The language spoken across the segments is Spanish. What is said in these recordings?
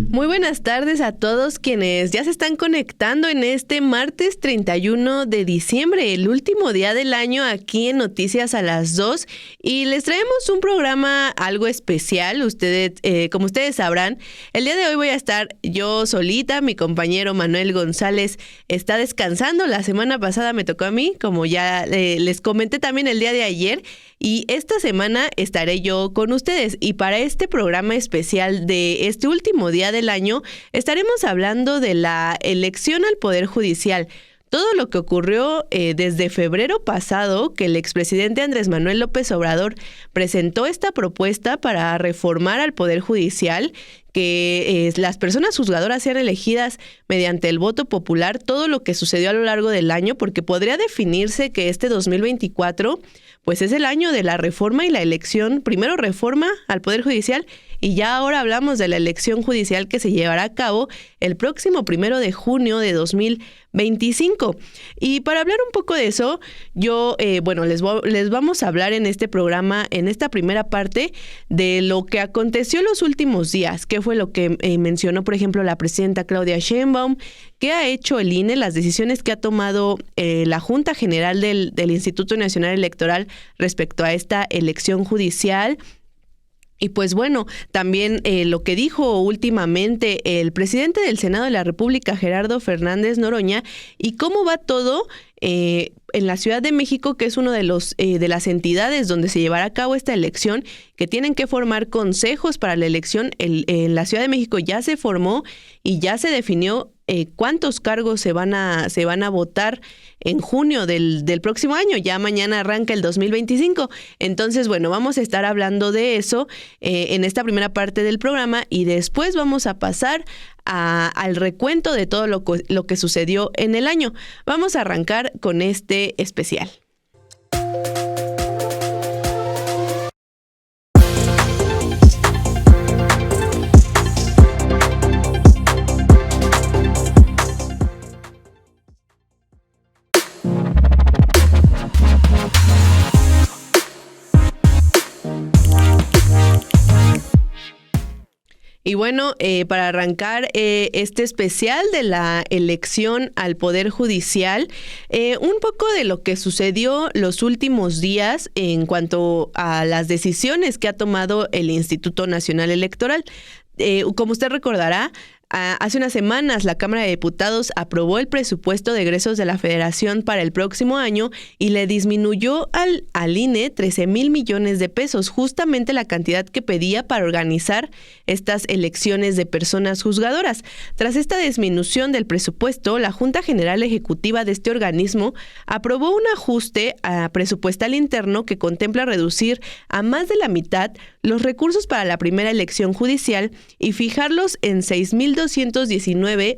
Muy buenas tardes a todos quienes ya se están conectando en este martes 31 de diciembre, el último día del año aquí en Noticias a las 2, y les traemos un programa algo especial. Como ustedes sabrán, el día de hoy voy a estar yo solita, mi compañero Manuel González está descansando, la semana pasada me tocó a mí, como ya les comenté también el día de ayer, y esta semana estaré yo con ustedes, y para este programa especial de este último día del año estaremos hablando de la elección al Poder Judicial. todo lo que ocurrió desde febrero pasado, que el expresidente Andrés Manuel López Obrador presentó esta propuesta para reformar al Poder Judicial, que las personas juzgadoras sean elegidas mediante el voto popular, todo lo que sucedió a lo largo del año, porque podría definirse que este 2024 pues es el año de la reforma y la elección, primero reforma al Poder Judicial y ya ahora hablamos de la elección judicial que se llevará a cabo el próximo 1 de junio de 2025. Y para hablar un poco de eso, yo, les vamos a hablar en este programa, en esta primera parte, de lo que aconteció en los últimos días, qué fue lo que mencionó, por ejemplo, la presidenta Claudia Sheinbaum, qué ha hecho el INE, las decisiones que ha tomado la Junta General del Instituto Nacional Electoral respecto a esta elección judicial. Y pues bueno, también lo que dijo últimamente el presidente del Senado de la República, Gerardo Fernández Noroña, y cómo va todo en la Ciudad de México, que es uno de las entidades donde se llevará a cabo esta elección, que tienen que formar consejos para la elección. En la Ciudad de México ya se formó y ya se definió cuántos cargos se van a votar en junio del próximo año. Ya mañana arranca el 2025. Entonces, bueno, vamos a estar hablando de eso en esta primera parte del programa y después vamos a pasar al recuento de todo lo que sucedió en el año. Vamos a arrancar con este especial. Y bueno, para arrancar este especial de la elección al Poder Judicial, un poco de lo que sucedió los últimos días en cuanto a las decisiones que ha tomado el Instituto Nacional Electoral. Como usted recordará, hace unas semanas la Cámara de Diputados aprobó el presupuesto de egresos de la Federación para el próximo año y le disminuyó al INE 13,000 millones de pesos, justamente la cantidad que pedía para organizar estas elecciones de personas juzgadoras. Tras esta disminución del presupuesto, la Junta General Ejecutiva de este organismo aprobó un ajuste presupuestal interno que contempla reducir a más de la mitad los recursos para la primera elección judicial y fijarlos en 6,219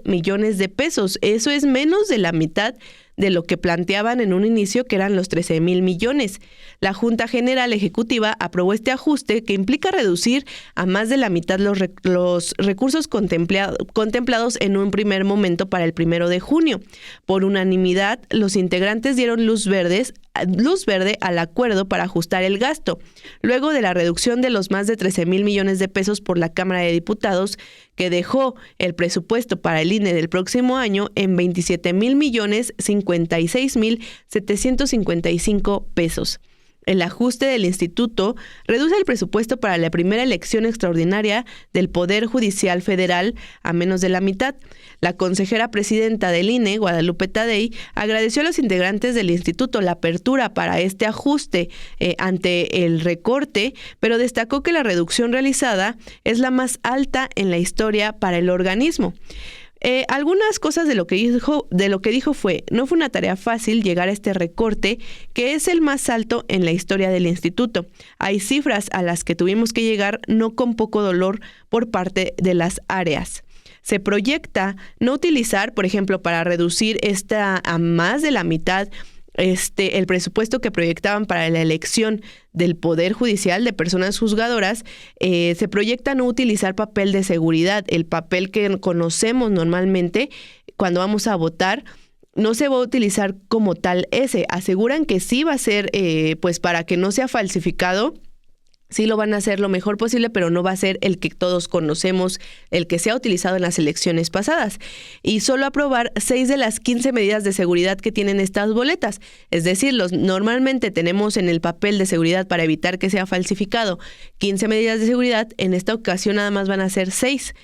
millones de pesos. Eso es menos de la mitad de lo que planteaban en un inicio, que eran los 13,000 millones. La Junta General Ejecutiva aprobó este ajuste que implica reducir a más de la mitad los recursos contemplados en un primer momento para el 1 de junio. Por unanimidad, los integrantes dieron luz verde al acuerdo para ajustar el gasto, luego de la reducción de los más de 13,000 millones de pesos por la Cámara de Diputados, que dejó el presupuesto para el INE del próximo año en 27,056,755 pesos. El ajuste del instituto reduce el presupuesto para la primera elección extraordinaria del Poder Judicial Federal a menos de la mitad. La consejera presidenta del INE, Guadalupe Tadei, agradeció a los integrantes del instituto la apertura para este ajuste ante el recorte, pero destacó que la reducción realizada es la más alta en la historia para el organismo. Algunas cosas de lo que dijo fue: no fue una tarea fácil llegar a este recorte, que es el más alto en la historia del instituto. Hay cifras a las que tuvimos que llegar no con poco dolor por parte de las áreas. Se proyecta no utilizar, por ejemplo, para reducir a más de la mitad, el presupuesto que proyectaban para la elección del Poder Judicial de personas juzgadoras, se proyecta no utilizar papel de seguridad, el papel que conocemos normalmente cuando vamos a votar. No se va a utilizar como tal ese. Aseguran que sí va a ser, pues para que no sea falsificado. Sí lo van a hacer lo mejor posible, pero no va a ser el que todos conocemos, el que se ha utilizado en las elecciones pasadas. Y solo aprobar 6 de las 15 medidas de seguridad que tienen estas boletas. Es decir, normalmente tenemos en el papel de seguridad para evitar que sea falsificado 15 medidas de seguridad. En esta ocasión nada más van a ser 6.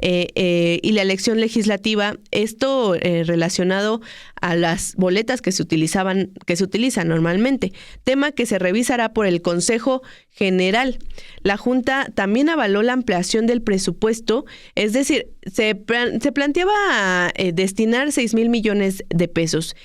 y la elección legislativa, esto relacionado a las boletas que se utilizan normalmente, tema que se revisará por el Consejo General. La Junta también avaló la ampliación del presupuesto, es decir, se planteaba destinar 6,000 millones de pesos.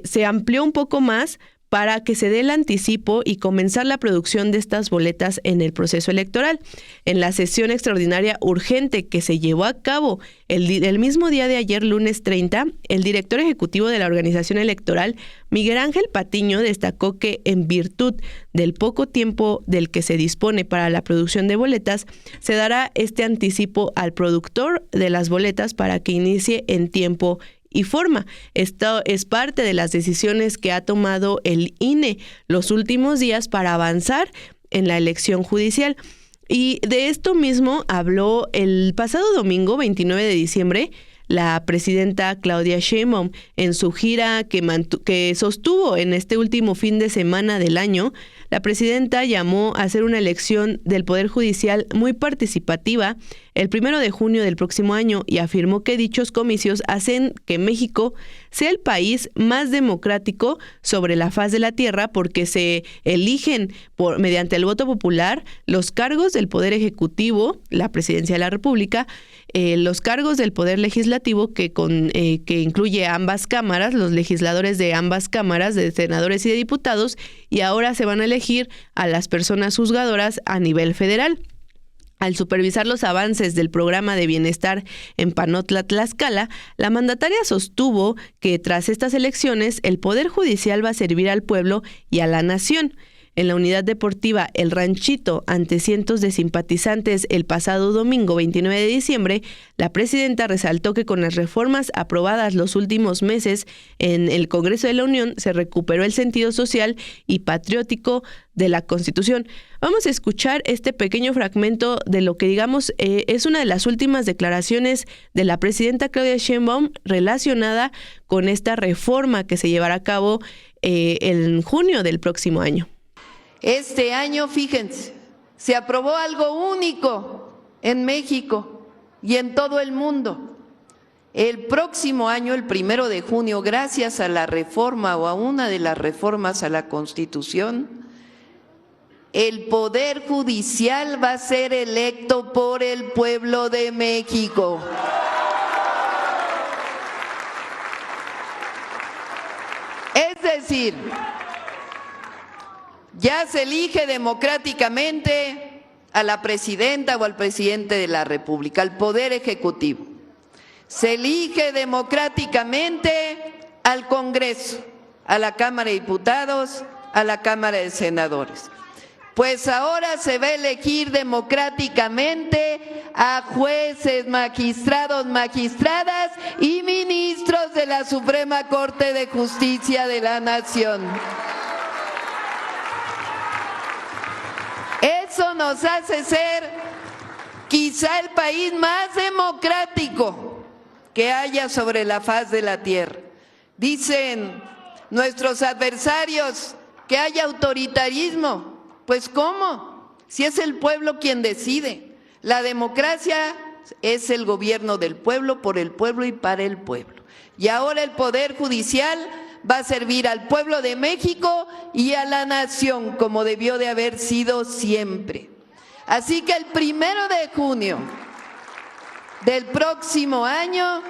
Se amplió un poco más para que se dé el anticipo y comenzar la producción de estas boletas en el proceso electoral. En la sesión extraordinaria urgente que se llevó a cabo el mismo día de ayer, lunes 30, el director ejecutivo de la organización electoral, Miguel Ángel Patiño, destacó que en virtud del poco tiempo del que se dispone para la producción de boletas, se dará este anticipo al productor de las boletas para que inicie en tiempo y forma. Esto es parte de las decisiones que ha tomado el INE los últimos días para avanzar en la elección judicial. Y de esto mismo habló el pasado domingo, 29 de diciembre, la presidenta Claudia Sheinbaum en su gira que sostuvo en este último fin de semana del año. La presidenta llamó a hacer una elección del Poder Judicial muy participativa el 1 de junio del próximo año y afirmó que dichos comicios hacen que México sea el país más democrático sobre la faz de la tierra porque se eligen mediante el voto popular los cargos del Poder Ejecutivo, la Presidencia de la República, los cargos del Poder Legislativo que incluye ambas cámaras, los legisladores de ambas cámaras, de senadores y de diputados, y ahora se van a elegir a las personas juzgadoras a nivel federal. Al supervisar los avances del programa de bienestar en Panotla, Tlaxcala, la mandataria sostuvo que tras estas elecciones el Poder Judicial va a servir al pueblo y a la nación. En la unidad deportiva El Ranchito, ante cientos de simpatizantes el pasado domingo 29 de diciembre, la presidenta resaltó que con las reformas aprobadas los últimos meses en el Congreso de la Unión se recuperó el sentido social y patriótico de la Constitución. Vamos a escuchar este pequeño fragmento de lo que es una de las últimas declaraciones de la presidenta Claudia Sheinbaum relacionada con esta reforma que se llevará a cabo en junio del próximo año. Este año, fíjense, se aprobó algo único en México y en todo el mundo. El próximo año, el 1 de junio, gracias a la reforma o a una de las reformas a la Constitución, el Poder Judicial va a ser electo por el pueblo de México. Es decir, ya se elige democráticamente a la presidenta o al presidente de la República, al Poder Ejecutivo. Se elige democráticamente al Congreso, a la Cámara de Diputados, a la Cámara de Senadores. Pues ahora se va a elegir democráticamente a jueces, magistrados, magistradas y ministros de la Suprema Corte de Justicia de la Nación. Eso nos hace ser quizá el país más democrático que haya sobre la faz de la tierra. Dicen nuestros adversarios que hay autoritarismo. Pues ¿cómo? Si es el pueblo quien decide. La democracia es el gobierno del pueblo, por el pueblo y para el pueblo. Y ahora el Poder Judicial va a servir al pueblo de México y a la nación, como debió de haber sido siempre. Así que el 1 de junio del próximo año,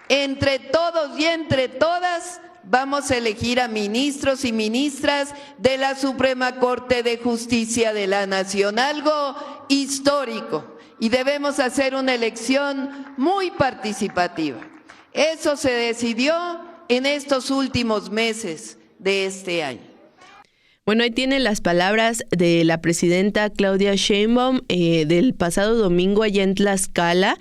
entre todos y entre todas, vamos a elegir a ministros y ministras de la Suprema Corte de Justicia de la Nación, algo histórico, y debemos hacer una elección muy participativa. Eso se decidió en estos últimos meses de este año. Bueno, ahí tienen las palabras de la presidenta Claudia Sheinbaum del pasado domingo allá en Tlaxcala,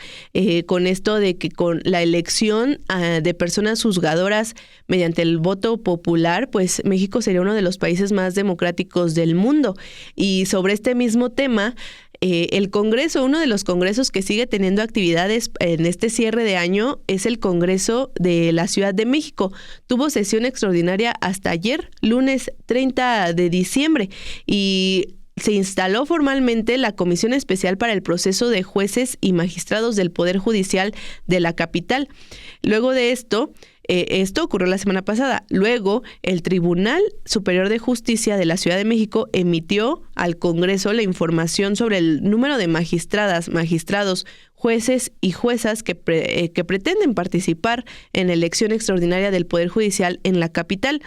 con esto de que con la elección de personas juzgadoras mediante el voto popular, pues México sería uno de los países más democráticos del mundo. Y sobre este mismo tema, el Congreso, uno de los congresos que sigue teniendo actividades en este cierre de año es el Congreso de la Ciudad de México. Tuvo sesión extraordinaria hasta ayer, lunes 30 de diciembre, y se instaló formalmente la Comisión Especial para el Proceso de Jueces y Magistrados del Poder Judicial de la capital. Luego de esto ocurrió la semana pasada. Luego, el Tribunal Superior de Justicia de la Ciudad de México emitió al Congreso la información sobre el número de magistradas, magistrados, jueces y juezas que pretenden participar en la elección extraordinaria del Poder Judicial en la capital,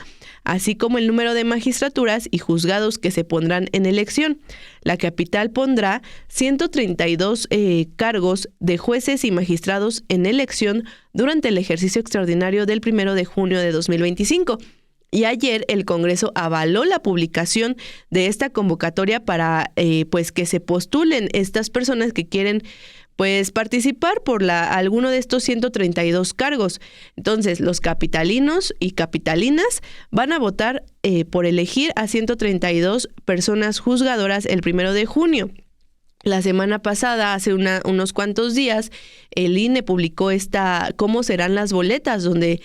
así como el número de magistraturas y juzgados que se pondrán en elección. La capital pondrá 132 cargos de jueces y magistrados en elección durante el ejercicio extraordinario del 1 de junio de 2025. Y ayer el Congreso avaló la publicación de esta convocatoria para pues que se postulen estas personas que quieren pues participar por alguno de estos 132 cargos. Entonces, los capitalinos y capitalinas van a votar por elegir a 132 personas juzgadoras el 1 de junio. La semana pasada, hace unos cuantos días, el INE publicó cómo serán las boletas, donde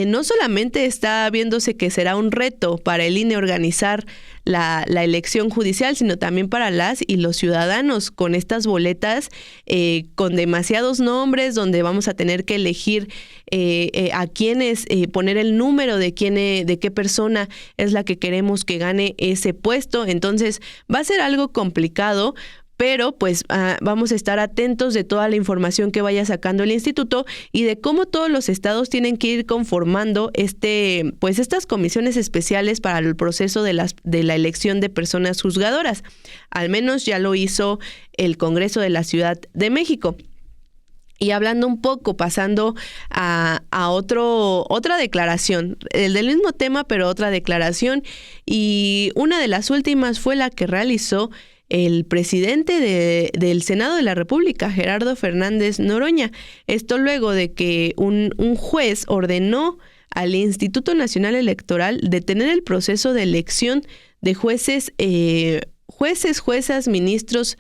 no solamente está viéndose que será un reto para el INE organizar la elección judicial, sino también para las y los ciudadanos con estas boletas con demasiados nombres, donde vamos a tener que elegir a quiénes, poner el número de qué persona es la que queremos que gane ese puesto. Entonces va a ser algo complicado, pero pues vamos a estar atentos de toda la información que vaya sacando el instituto y de cómo todos los estados tienen que ir conformando estas comisiones especiales para el proceso de la elección de personas juzgadoras. Al menos ya lo hizo el Congreso de la Ciudad de México. Y hablando un poco, pasando a otra declaración, el del mismo tema, pero otra declaración, y una de las últimas fue la que realizó el presidente del Senado de la República, Gerardo Fernández Noroña. Esto luego de que un juez ordenó al Instituto Nacional Electoral detener el proceso de elección de jueces, juezas, ministras,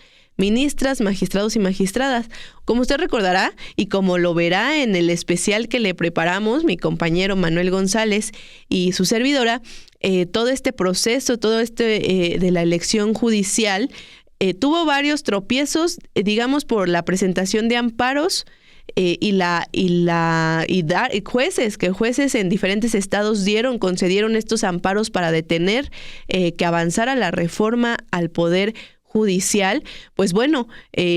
magistrados y magistradas. Como usted recordará y como lo verá en el especial que le preparamos, mi compañero Manuel González y su servidora, todo este proceso, de la elección judicial tuvo varios tropiezos, digamos, por la presentación de amparos jueces en diferentes estados concedieron estos amparos para detener que avanzara la reforma al Poder Judicial. Pues bueno,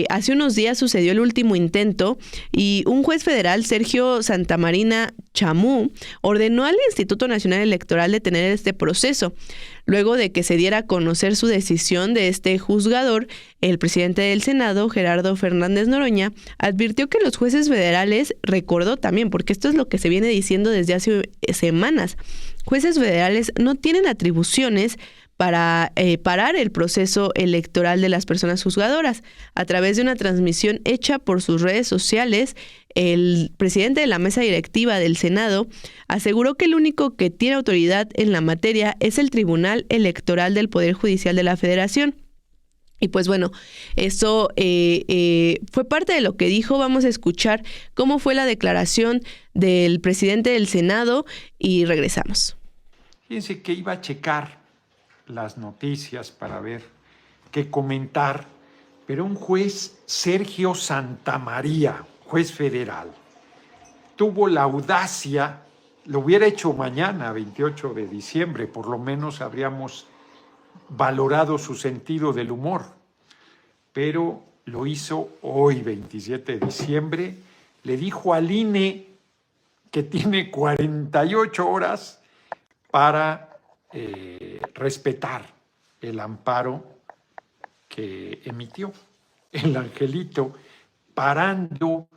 hace unos días sucedió el último intento y un juez federal, Sergio Santamarina Chamú, ordenó al Instituto Nacional Electoral detener este proceso. Luego de que se diera a conocer su decisión de este juzgador, el presidente del Senado, Gerardo Fernández Noroña, advirtió que los jueces federales, recordó también, porque esto es lo que se viene diciendo desde hace semanas, jueces federales no tienen atribuciones para parar el proceso electoral de las personas juzgadoras. A través de una transmisión hecha por sus redes sociales, el presidente de la mesa directiva del Senado aseguró que el único que tiene autoridad en la materia es el Tribunal Electoral del Poder Judicial de la Federación. Y pues bueno, eso fue parte de lo que dijo. Vamos a escuchar cómo fue la declaración del presidente del Senado y regresamos. Fíjense que iba a checar las noticias para ver qué comentar, pero un juez, Sergio Santamaría, juez federal, tuvo la audacia, lo hubiera hecho mañana, 28 de diciembre, por lo menos habríamos valorado su sentido del humor, pero lo hizo hoy, 27 de diciembre, le dijo al INE que tiene 48 horas para respetar el amparo que emitió el angelito, parando,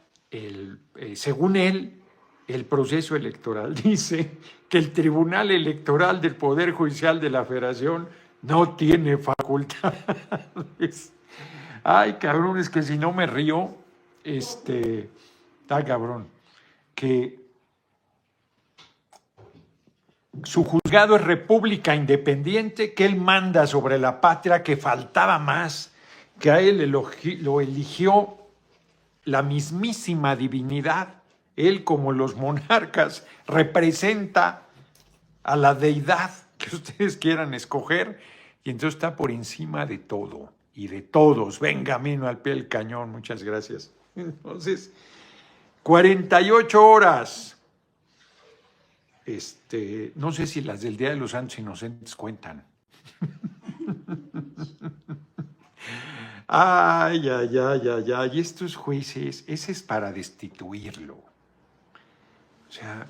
según él, el proceso electoral. Dice que el Tribunal Electoral del Poder Judicial de la Federación no tiene facultades. Ay, cabrón, es que si no me río, está cabrón, que su juzgado es república independiente, que él manda sobre la patria, que faltaba más, que a él lo eligió la mismísima divinidad. Él, como los monarcas, representa a la deidad que ustedes quieran escoger, Y entonces está por encima de todo y de todos. Venga, mano al pie del cañón, muchas gracias. Entonces, 48 horas. No sé si las del Día de los Santos Inocentes cuentan. Ay. Y estos jueces, ese es para destituirlo. O sea,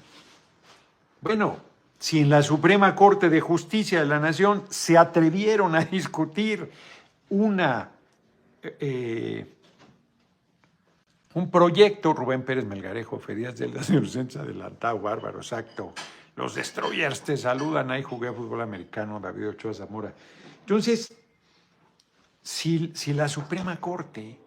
bueno, si en la Suprema Corte de Justicia de la Nación se atrevieron a discutir un proyecto, Rubén Pérez Melgarejo, Ferias de las Inocentes adelantado, bárbaro, exacto. Los destroyers te saludan, ahí jugué a fútbol americano, David Ochoa Zamora. Entonces, si la Suprema Corte,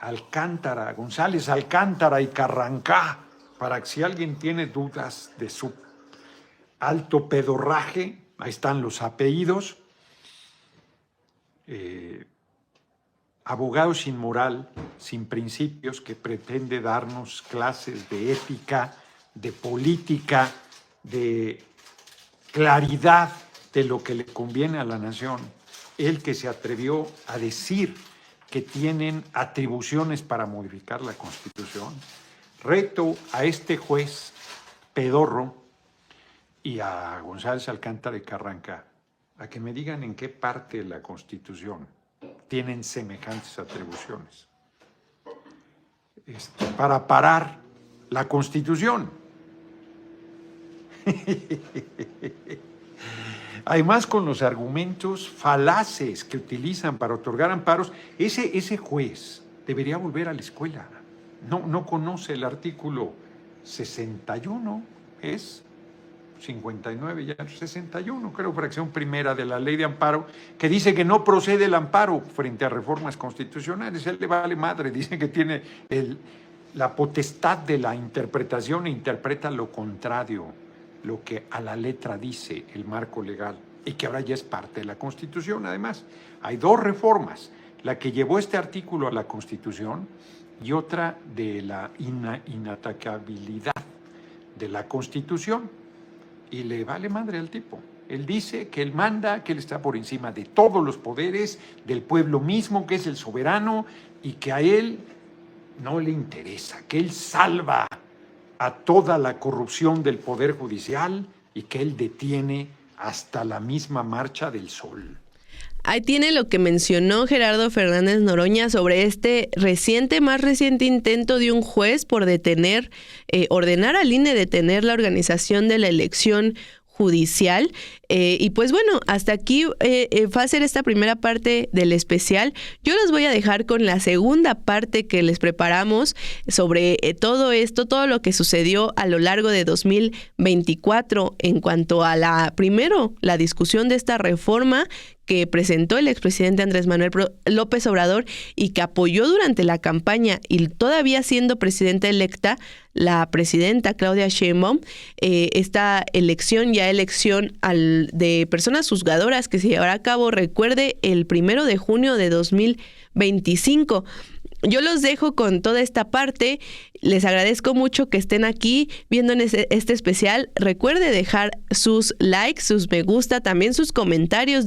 Alcántara, González Alcántara y Carrancá, para que si alguien tiene dudas de su alto pedorraje, ahí están los apellidos, abogado sin moral, sin principios, que pretende darnos clases de ética, de política, de claridad de lo que le conviene a la nación. Él que se atrevió a decir que tienen atribuciones para modificar la Constitución. Reto a este juez pedorro y a González Alcántara y Carranca a que me digan en qué parte de la Constitución tienen semejantes atribuciones para parar la Constitución. Además, con los argumentos falaces que utilizan para otorgar amparos, ese juez debería volver a la escuela. No conoce el artículo 61, es 59, ya 61, creo, fracción primera de la ley de amparo, que dice que no procede el amparo frente a reformas constitucionales. Él le vale madre, dice que tiene la potestad de la interpretación e interpreta lo contrario, lo que a la letra dice el marco legal, y que ahora ya es parte de la Constitución. Además, hay dos reformas, la que llevó este artículo a la Constitución y otra de la inatacabilidad de la Constitución, y le vale madre al tipo. Él dice que él manda, que él está por encima de todos los poderes, del pueblo mismo, que es el soberano, y que a él no le interesa, que él salva a toda la corrupción del Poder Judicial y que él detiene hasta la misma marcha del sol. Ahí tiene lo que mencionó Gerardo Fernández Noroña sobre este más reciente intento de un juez por ordenar al INE detener la organización de la elección judicial. Y pues bueno, hasta aquí va a ser esta primera parte del especial. Yo los voy a dejar con la segunda parte que les preparamos sobre todo esto, todo lo que sucedió a lo largo de 2024 en cuanto a la discusión de esta reforma que presentó el expresidente Andrés Manuel López Obrador y que apoyó durante la campaña, y todavía siendo presidenta electa, la presidenta Claudia Sheinbaum, esta elección de personas juzgadoras que se llevará a cabo, recuerde, el 1 de junio de 2025. Yo los dejo con toda esta parte. Les agradezco mucho que estén aquí viendo este especial. Recuerde dejar sus likes, sus me gusta, también sus comentarios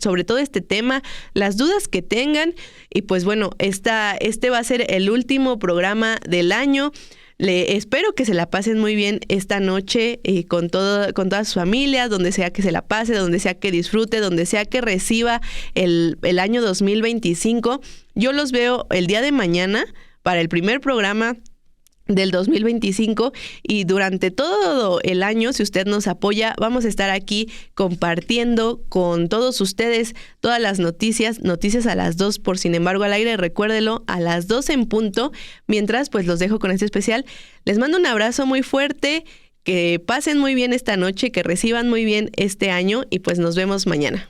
sobre todo este tema, las dudas que tengan. Y pues bueno, este va a ser el último programa del año. Espero que se la pasen muy bien esta noche con todas sus familias, donde sea que se la pase, donde sea que disfrute, donde sea que reciba el año 2025. Yo los veo el día de mañana para el primer programa del 2025, y durante todo el año, si usted nos apoya, vamos a estar aquí compartiendo con todos ustedes todas las noticias a las 2, por sin embargo al aire, recuérdelo, a las 2 en punto. Mientras, pues los dejo con este especial. Les mando un abrazo muy fuerte, que pasen muy bien esta noche, que reciban muy bien este año, y pues nos vemos mañana.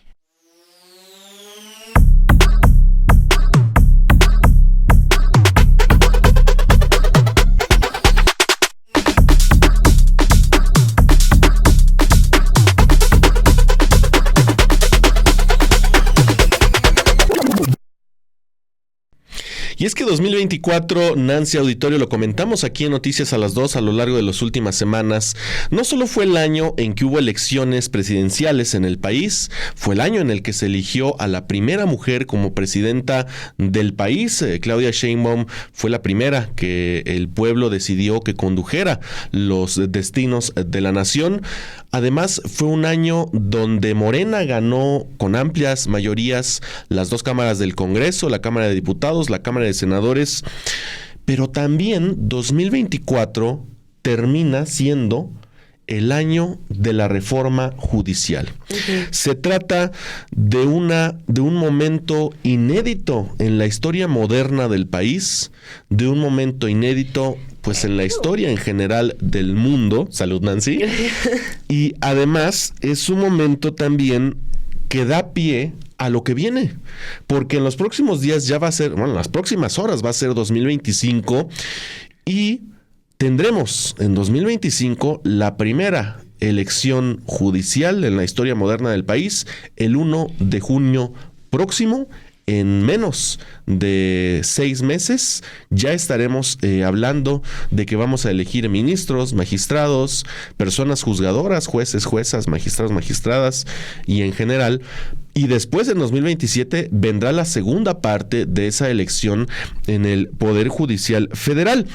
Y es que 2024, Nancy Auditorio, lo comentamos aquí en Noticias a las 2 a lo largo de las últimas semanas, no solo fue el año en que hubo elecciones presidenciales en el país, fue el año en el que se eligió a la primera mujer como presidenta del país. Claudia Sheinbaum fue la primera que el pueblo decidió que condujera los destinos de la nación. Además, fue un año donde Morena ganó con amplias mayorías las dos cámaras del Congreso, la Cámara de Diputados, la Cámara de Senadores, pero también 2024 termina siendo el año de la reforma judicial. Se trata de un momento inédito en la historia moderna del país, de un momento inédito pues en la historia en general del mundo. Salud, Nancy. Y además es un momento también que da pie a lo que viene, porque en los próximos días ya va a ser, bueno, en las próximas horas va a ser 2025 y tendremos en 2025 la primera elección judicial en la historia moderna del país, el 1 de junio próximo. En menos de 6 meses ya estaremos hablando de que vamos a elegir ministros, magistrados, personas juzgadoras, jueces, juezas, magistrados, magistradas y en general. Y después en 2027 vendrá la segunda parte de esa elección en el Poder Judicial Federal.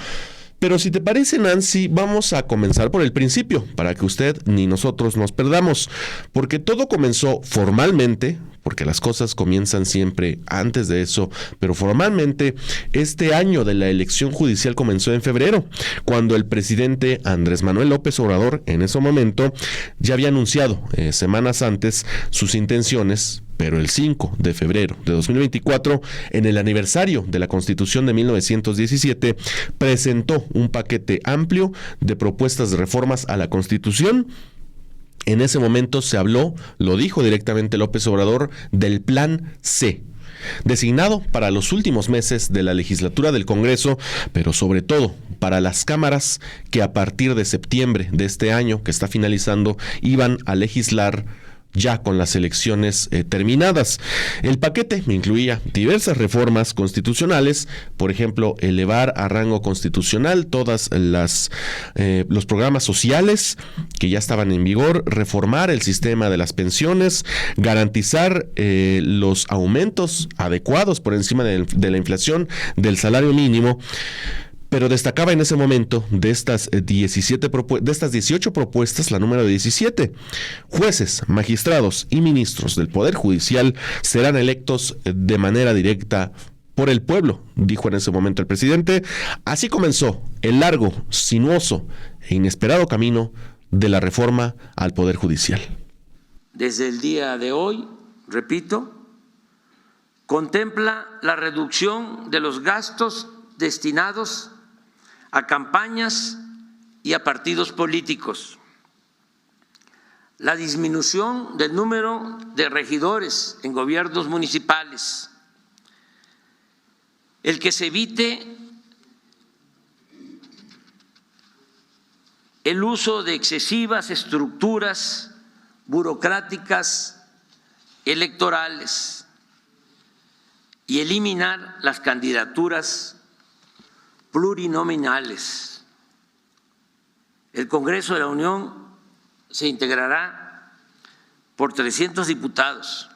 Pero si te parece, Nancy, vamos a comenzar por el principio, para que usted ni nosotros nos perdamos, porque todo comenzó formalmente, porque las cosas comienzan siempre antes de eso, pero formalmente este año de la elección judicial comenzó en febrero, cuando el presidente Andrés Manuel López Obrador, en ese momento, ya había anunciado semanas antes sus intenciones. Pero el 5 de febrero de 2024, en el aniversario de la Constitución de 1917, presentó un paquete amplio de propuestas de reformas a la Constitución. En ese momento se habló, lo dijo directamente López Obrador, del Plan C, designado para los últimos meses de la legislatura del Congreso, pero sobre todo para las cámaras que a partir de septiembre de este año que está finalizando iban a legislar ya con las elecciones terminadas. El paquete incluía diversas reformas constitucionales, por ejemplo, elevar a rango constitucional todas los programas sociales que ya estaban en vigor, reformar el sistema de las pensiones, garantizar los aumentos adecuados por encima de la inflación del salario mínimo. Pero destacaba en ese momento de estas 18 propuestas, la número 17. Jueces, magistrados y ministros del Poder Judicial serán electos de manera directa por el pueblo, dijo en ese momento el presidente. Así comenzó el largo, sinuoso e inesperado camino de la reforma al Poder Judicial. Desde el día de hoy, repito, contempla la reducción de los gastos destinados a campañas y a partidos políticos, la disminución del número de regidores en gobiernos municipales, el que se evite el uso de excesivas estructuras burocráticas electorales y eliminar las candidaturas plurinominales. El Congreso de la Unión se integrará por 300 diputados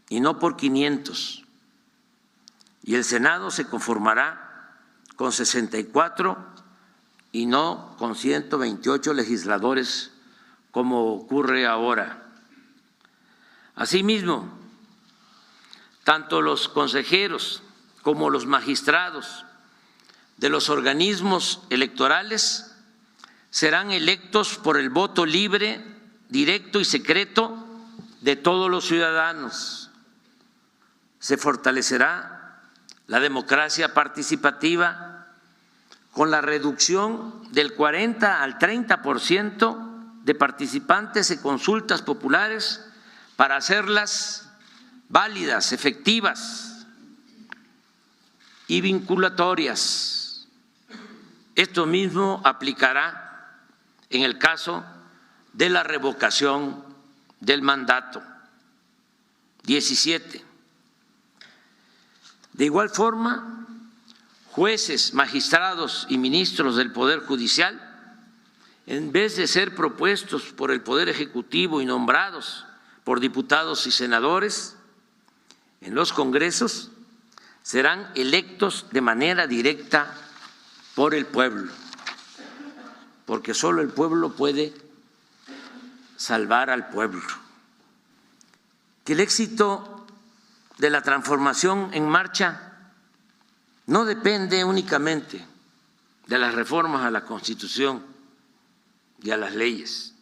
y no por 500. Y el Senado se conformará con 64 y no con 128 legisladores como ocurre ahora. Asimismo, tanto los consejeros como los magistrados de los organismos electorales serán electos por el voto libre, directo y secreto de todos los ciudadanos. Se fortalecerá la democracia participativa con la reducción del 40 al 30% de participantes en consultas populares para hacerlas válidas, efectivas y vinculatorias. Esto mismo aplicará en el caso de la revocación del mandato. 17. De igual forma, jueces, magistrados y ministros del Poder Judicial, en vez de ser propuestos por el Poder Ejecutivo y nombrados por diputados y senadores en los congresos, serán electos de manera directa por el pueblo, porque solo el pueblo puede salvar al pueblo. Que el éxito de la transformación en marcha no depende únicamente de las reformas a la Constitución y a las leyes.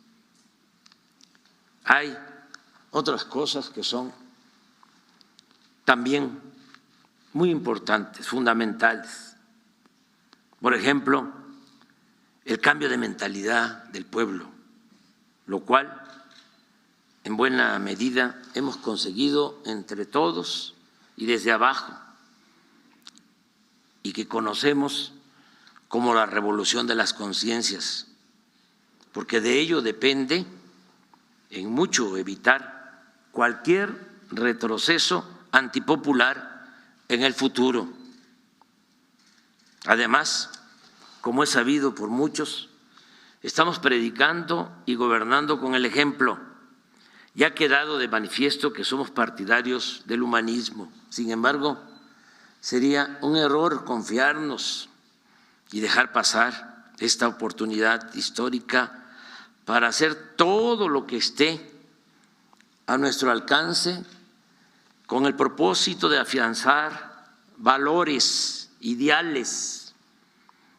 Hay otras cosas que son también muy importantes, fundamentales. Por ejemplo, el cambio de mentalidad del pueblo, lo cual en buena medida hemos conseguido entre todos y desde abajo, y que conocemos como la revolución de las conciencias, porque de ello depende en mucho evitar cualquier retroceso antipopular en el futuro. Además, como es sabido por muchos, estamos predicando y gobernando con el ejemplo. Ya ha quedado de manifiesto que somos partidarios del humanismo. Sin embargo, sería un error confiarnos y dejar pasar esta oportunidad histórica para hacer todo lo que esté a nuestro alcance con el propósito de afianzar valores, ideales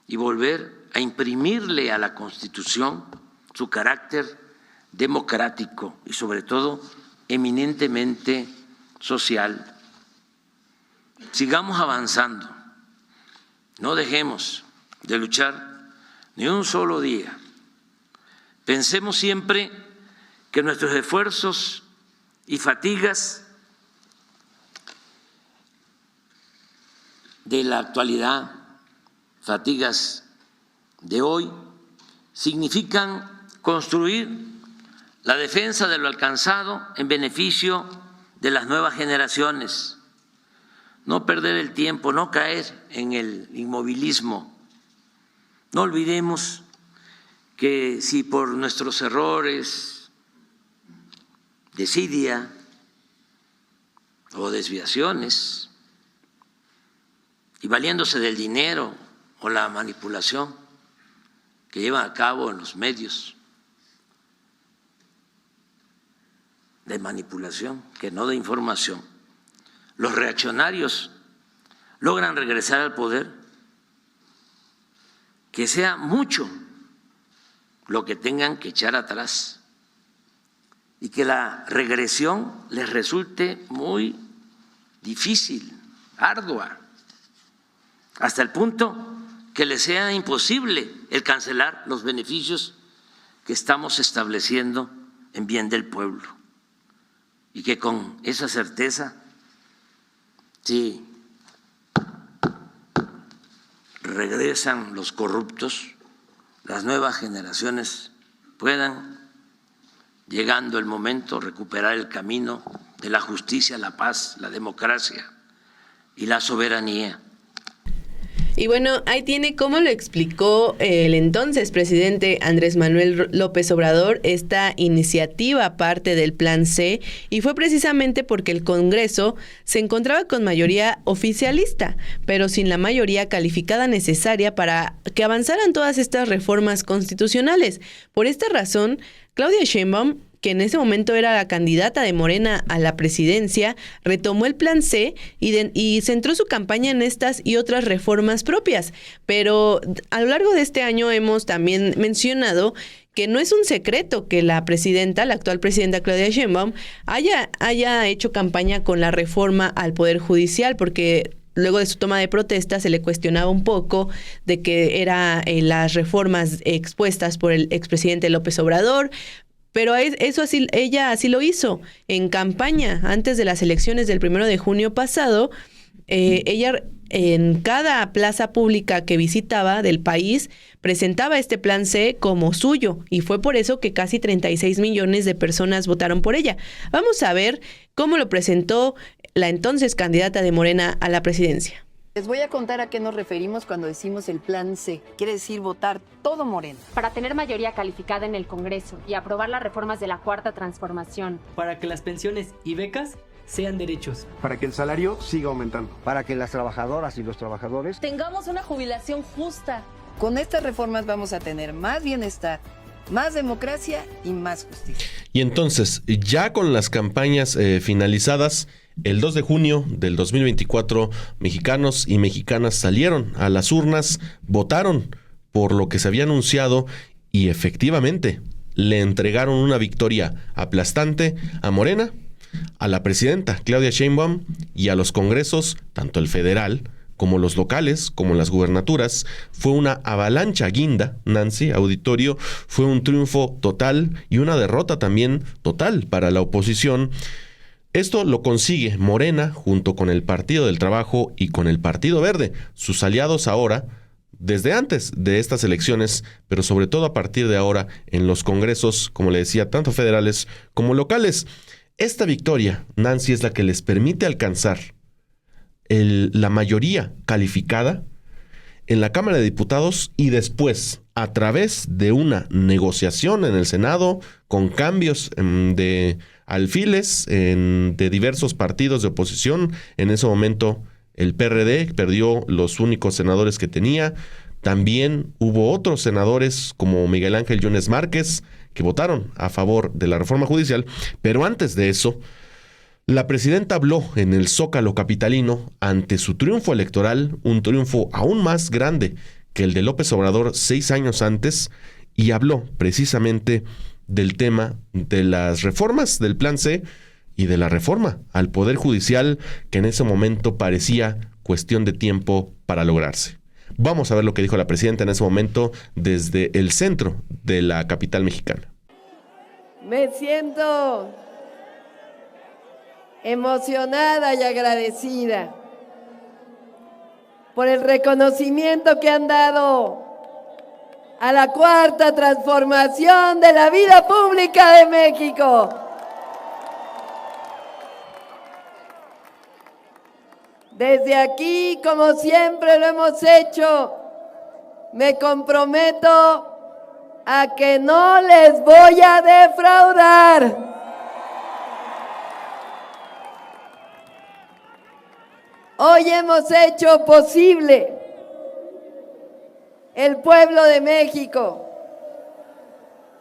y volver a imprimirle a la Constitución su carácter democrático y sobre todo eminentemente social. Sigamos avanzando, no dejemos de luchar ni un solo día. Pensemos siempre que nuestros esfuerzos y fatigas de la actualidad, fatigas de hoy, significan construir la defensa de lo alcanzado en beneficio de las nuevas generaciones. No perder el tiempo, no caer en el inmovilismo. No olvidemos que si por nuestros errores, desidia o desviaciones, y valiéndose del dinero o la manipulación que llevan a cabo en los medios de manipulación, que no de información, los reaccionarios logran regresar al poder, que sea mucho lo que tengan que echar atrás y que la regresión les resulte muy difícil, ardua, hasta el punto que les sea imposible el cancelar los beneficios que estamos estableciendo en bien del pueblo. Y que con esa certeza, si regresan los corruptos, las nuevas generaciones puedan, llegando el momento, recuperar el camino de la justicia, la paz, la democracia y la soberanía. Y bueno, ahí tiene cómo lo explicó el entonces presidente Andrés Manuel López Obrador esta iniciativa parte del Plan C, y fue precisamente porque el Congreso se encontraba con mayoría oficialista, pero sin la mayoría calificada necesaria para que avanzaran todas estas reformas constitucionales. Por esta razón, Claudia Sheinbaum, que en ese momento era la candidata de Morena a la presidencia, retomó el Plan C y centró su campaña en estas y otras reformas propias. Pero a lo largo de este año hemos también mencionado que no es un secreto que la actual presidenta Claudia Sheinbaum, haya hecho campaña con la reforma al Poder Judicial, porque luego de su toma de protesta se le cuestionaba un poco de que eran las reformas expuestas por el expresidente López Obrador. Pero ella así lo hizo en campaña antes de las elecciones del 1 de junio pasado. Ella en cada plaza pública que visitaba del país presentaba este plan C como suyo y fue por eso que casi 36 millones de personas votaron por ella. Vamos a ver cómo lo presentó la entonces candidata de Morena a la presidencia. Les voy a contar a qué nos referimos cuando decimos el plan C. Quiere decir votar todo Morena. Para tener mayoría calificada en el Congreso y aprobar las reformas de la Cuarta Transformación. Para que las pensiones y becas sean derechos. Para que el salario siga aumentando. Para que las trabajadoras y los trabajadores tengamos una jubilación justa. Con estas reformas vamos a tener más bienestar, más democracia y más justicia. Y entonces, ya con las campañas finalizadas, el 2 de junio del 2024, mexicanos y mexicanas salieron a las urnas, votaron por lo que se había anunciado y efectivamente le entregaron una victoria aplastante a Morena, a la presidenta Claudia Sheinbaum y a los congresos, tanto el federal como los locales, como las gubernaturas. Fue una avalancha guinda, Nancy, auditorio, fue un triunfo total y una derrota también total para la oposición. Esto lo consigue Morena junto con el Partido del Trabajo y con el Partido Verde, sus aliados ahora, desde antes de estas elecciones, pero sobre todo a partir de ahora en los congresos, como le decía, tanto federales como locales. Esta victoria, Nancy, es la que les permite alcanzar la mayoría calificada en la Cámara de Diputados y después, a través de una negociación en el Senado, con cambios de alfiles de diversos partidos de oposición. En ese momento el PRD perdió los únicos senadores que tenía. También hubo otros senadores como Miguel Ángel Yunes Márquez que votaron a favor de la reforma judicial. Pero antes de eso, la presidenta habló en el Zócalo capitalino ante su triunfo electoral, un triunfo aún más grande que el de López Obrador 6 años antes, y habló precisamente del tema de las reformas del Plan C y de la reforma al Poder Judicial, que en ese momento parecía cuestión de tiempo para lograrse. Vamos a ver lo que dijo la presidenta en ese momento desde el centro de la capital mexicana. Me siento emocionada y agradecida por el reconocimiento que han dado a la Cuarta Transformación de la vida pública de México. Desde aquí, como siempre lo hemos hecho, me comprometo a que no les voy a defraudar. Hoy hemos hecho posible el pueblo de México,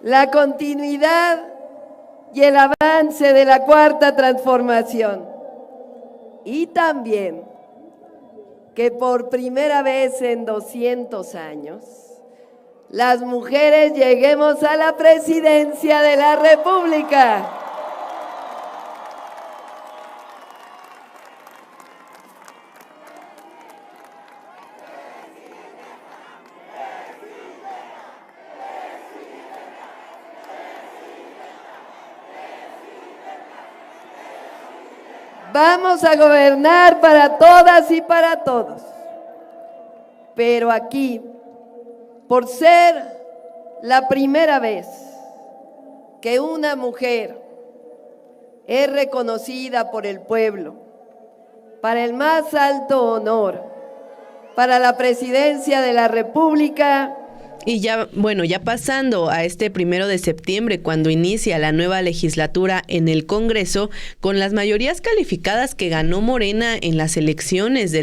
la continuidad y el avance de la Cuarta Transformación. Y también que por primera vez en 200 años, las mujeres lleguemos a la presidencia de la República. Vamos a gobernar para todas y para todos. Pero aquí, por ser la primera vez que una mujer es reconocida por el pueblo para el más alto honor, para la presidencia de la República. Y ya, bueno, ya pasando a este 1 de septiembre, cuando inicia la nueva legislatura en el Congreso, con las mayorías calificadas que ganó Morena en las elecciones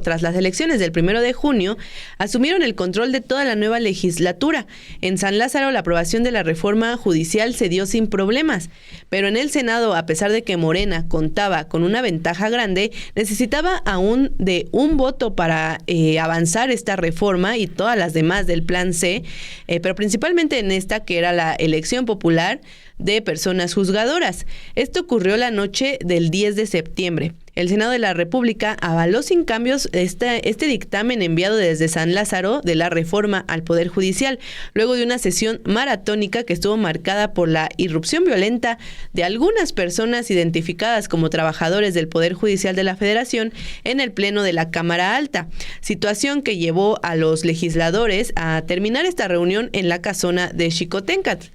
tras las elecciones del 1 de junio, asumieron el control de toda la nueva legislatura. En San Lázaro, la aprobación de la reforma judicial se dio sin problemas, pero en el Senado, a pesar de que Morena contaba con una ventaja grande, necesitaba aún de un voto para avanzar esta reforma y todas las demás del Plan C, pero principalmente en esta que era la elección popular de personas juzgadoras. Esto ocurrió la noche del 10 de septiembre. el Senado de la República avaló sin cambios este dictamen enviado desde San Lázaro de la reforma al Poder Judicial, luego de una sesión maratónica que estuvo marcada por la irrupción violenta de algunas personas identificadas como trabajadores del Poder Judicial de la Federación en el Pleno de la Cámara Alta, situación que llevó a los legisladores a terminar esta reunión en la casona de Xicoténcatl.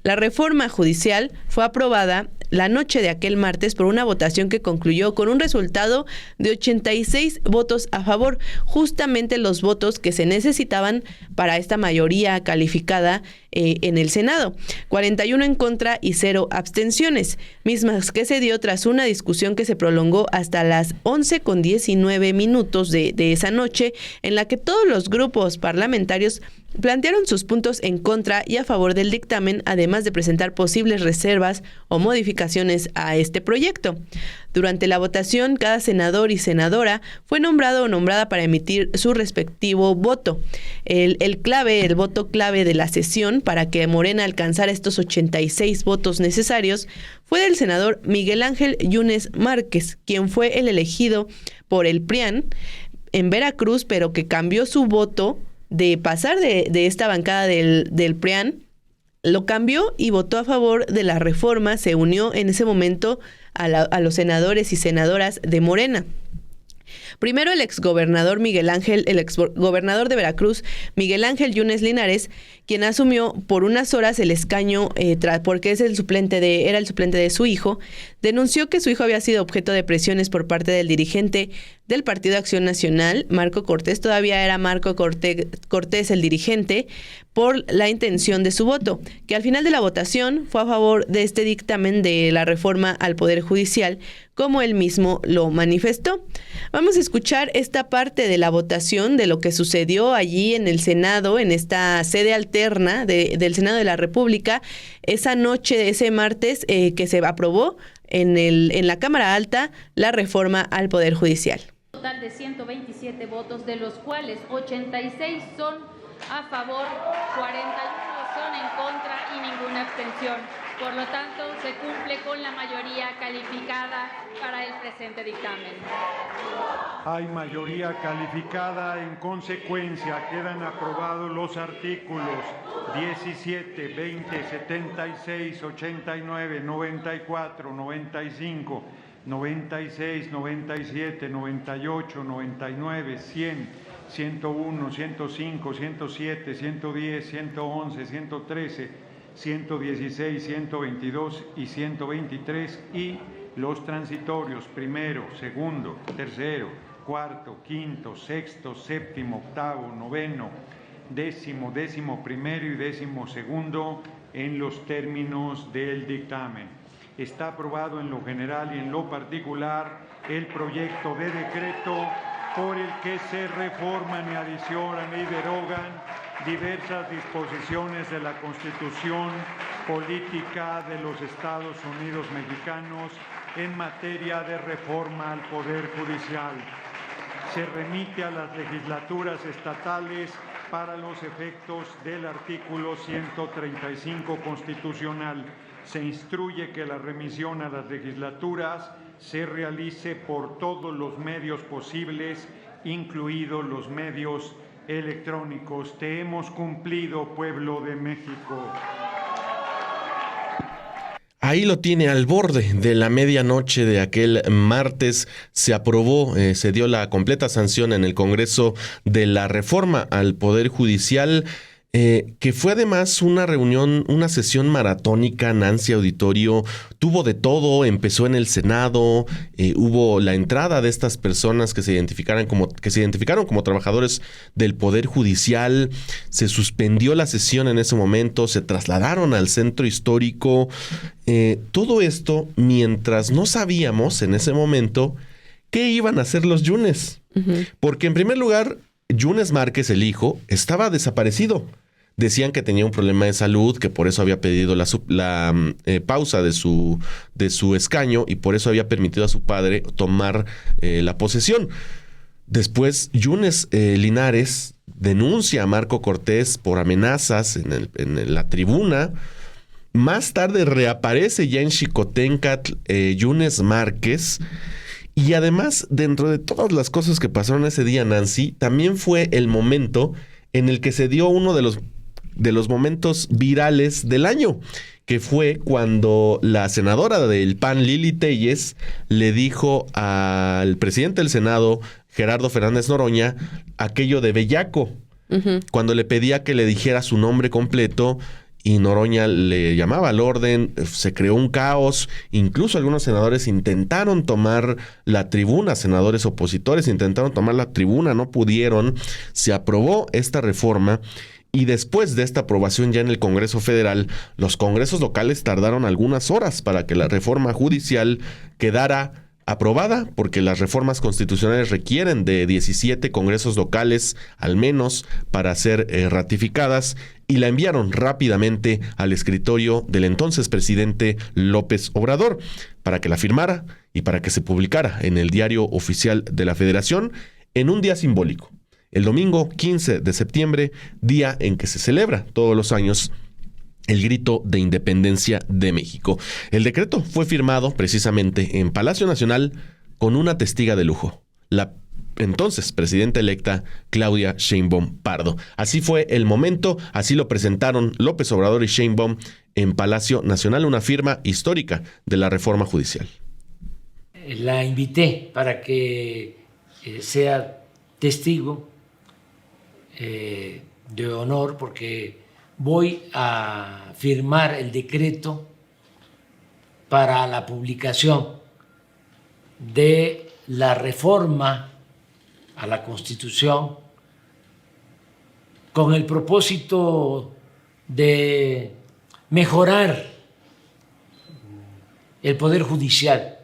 La reforma judicial fue aprobada la noche de aquel martes por una votación que concluyó con un resultado de 86 votos a favor, justamente los votos que se necesitaban para esta mayoría calificada en el Senado, 41 en contra y 0 abstenciones, mismas que se dio tras una discusión que se prolongó hasta las 11:19 de esa noche, en la que todos los grupos parlamentarios plantearon sus puntos en contra y a favor del dictamen, además de presentar posibles reservas o modificaciones a este proyecto. Durante la votación, cada senador y senadora fue nombrado o nombrada para emitir su respectivo voto. El voto clave de la sesión para que Morena alcanzara estos 86 votos necesarios fue del senador Miguel Ángel Yunes Márquez, quien fue el elegido por el PRIAN en Veracruz, pero que cambió su voto de pasar de esta bancada del PRIAN, lo cambió y votó a favor de la reforma. Se unió en ese momento a los senadores y senadoras de Morena. Primero el exgobernador de Veracruz, Miguel Ángel Yunes Linares, quien asumió por unas horas el escaño porque era el suplente de su hijo, denunció que su hijo había sido objeto de presiones por parte del dirigente del Partido Acción Nacional, Marco Cortés. Todavía era Marco Cortés el dirigente, por la intención de su voto, que al final de la votación fue a favor de este dictamen de la reforma al Poder Judicial, como él mismo lo manifestó. Vamos a escuchar esta parte de la votación de lo que sucedió allí en el Senado, en esta sede alterna del Senado de la República, esa noche de ese martes que se aprobó en la Cámara Alta la reforma al Poder Judicial. Total de 127 votos, de los cuales 86 son a favor, 41 son en contra y ninguna abstención. Por lo tanto, se cumple con la mayoría calificada para el presente dictamen. Hay mayoría calificada, en consecuencia quedan aprobados los artículos 17, 20, 76, 89, 94, 95, 96, 97, 98, 99, 100, 101, 105, 107, 110, 111, 113, 116, 122 y 123 y los transitorios primero, segundo, tercero, cuarto, quinto, sexto, séptimo, octavo, noveno, décimo, décimo primero y décimo segundo en los términos del dictamen. Está aprobado en lo general y en lo particular el proyecto de decreto por el que se reforman y adicionan y derogan diversas disposiciones de la Constitución Política de los Estados Unidos Mexicanos en materia de reforma al Poder Judicial. Se remite a las legislaturas estatales para los efectos del artículo 135 constitucional. Se instruye que la remisión a las legislaturas se realice por todos los medios posibles, incluidos los medios electrónicos. Te hemos cumplido, pueblo de México. Ahí lo tiene, al borde de la medianoche de aquel martes se aprobó, se dio la completa sanción en el Congreso de la reforma al Poder Judicial, que fue además una reunión, una sesión maratónica. Nancy Auditorio tuvo de todo, empezó en el Senado, hubo la entrada de estas personas que se identificaron como trabajadores del Poder Judicial, se suspendió la sesión en ese momento, se trasladaron al centro histórico, todo esto mientras no sabíamos en ese momento qué iban a hacer los Yunes. Uh-huh. Porque en primer lugar, Yunes Márquez, el hijo, estaba desaparecido. Decían que tenía un problema de salud, que por eso había pedido la pausa de su escaño y por eso había permitido a su padre tomar la posesión. Después, Yunes Linares denuncia a Marco Cortés por amenazas en la tribuna. Más tarde reaparece ya en Xicoténcatl Yunes Márquez Y además, dentro de todas las cosas que pasaron ese día, Nancy, también fue el momento en el que se dio uno de los momentos virales del año, que fue cuando la senadora del PAN, Lili Téllez, le dijo al presidente del Senado, Gerardo Fernández Noroña, aquello de bellaco, cuando le pedía que le dijera su nombre completo y Noroña le llamaba al orden. Se creó un caos, incluso algunos senadores intentaron tomar la tribuna, senadores opositores intentaron tomar la tribuna, no pudieron. Se aprobó esta reforma. Y después de esta aprobación ya en el Congreso Federal, los congresos locales tardaron algunas horas para que la reforma judicial quedara aprobada, porque las reformas constitucionales requieren de 17 congresos locales al menos para ser ratificadas, y la enviaron rápidamente al escritorio del entonces presidente López Obrador para que la firmara y para que se publicara en el Diario Oficial de la Federación en un día simbólico. El domingo 15 de septiembre, día en que se celebra todos los años el grito de independencia de México. El decreto fue firmado precisamente en Palacio Nacional con una testiga de lujo, la entonces presidenta electa Claudia Sheinbaum Pardo. Así fue el momento, así lo presentaron López Obrador y Sheinbaum en Palacio Nacional, una firma histórica de la reforma judicial. La invité para que sea testigo de honor, porque voy a firmar el decreto para la publicación de la reforma a la Constitución con el propósito de mejorar el Poder Judicial,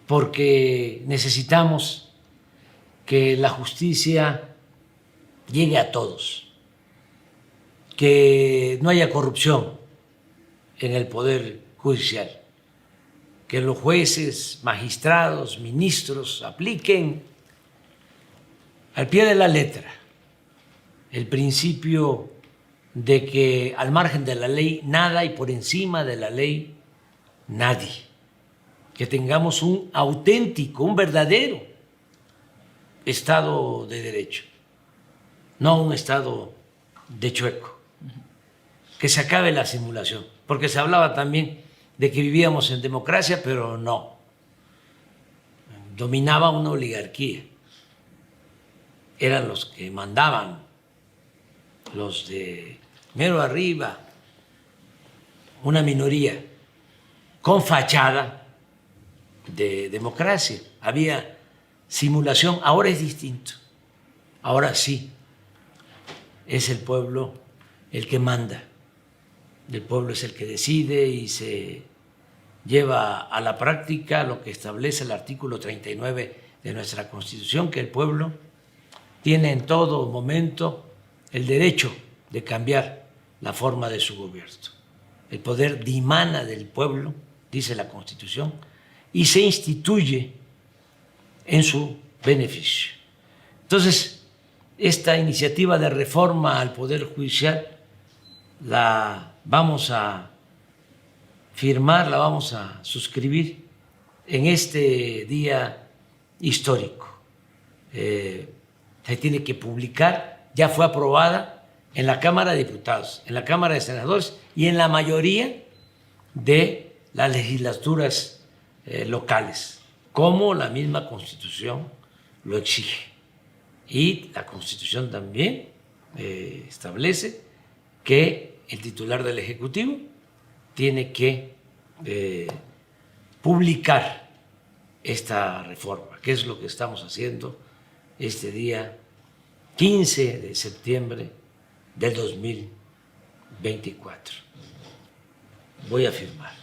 porque necesitamos que la justicia llegue a todos, que no haya corrupción en el Poder Judicial, que los jueces, magistrados, ministros apliquen al pie de la letra el principio de que al margen de la ley nada y por encima de la ley nadie, que tengamos un auténtico, un verdadero Estado de Derecho, no un Estado de chueco, que se acabe la simulación, porque se hablaba también de que vivíamos en democracia, pero no, dominaba una oligarquía, eran los que mandaban, los de mero arriba, una minoría con fachada de democracia, había simulación. Ahora es distinto, ahora sí es el pueblo el que manda, el pueblo es el que decide y se lleva a la práctica lo que establece el artículo 39 de nuestra Constitución, que el pueblo tiene en todo momento el derecho de cambiar la forma de su gobierno. El poder dimana del pueblo, dice la Constitución, y se instituye en su beneficio. Entonces, esta iniciativa de reforma al Poder Judicial la vamos a firmar, la vamos a suscribir en este día histórico. Se tiene que publicar, ya fue aprobada en la Cámara de Diputados, en la Cámara de Senadores y en la mayoría de las legislaturas locales, como la misma Constitución lo exige. Y la Constitución también establece que el titular del Ejecutivo tiene que publicar esta reforma, que es lo que estamos haciendo este día 15 de septiembre del 2024. Voy a firmar.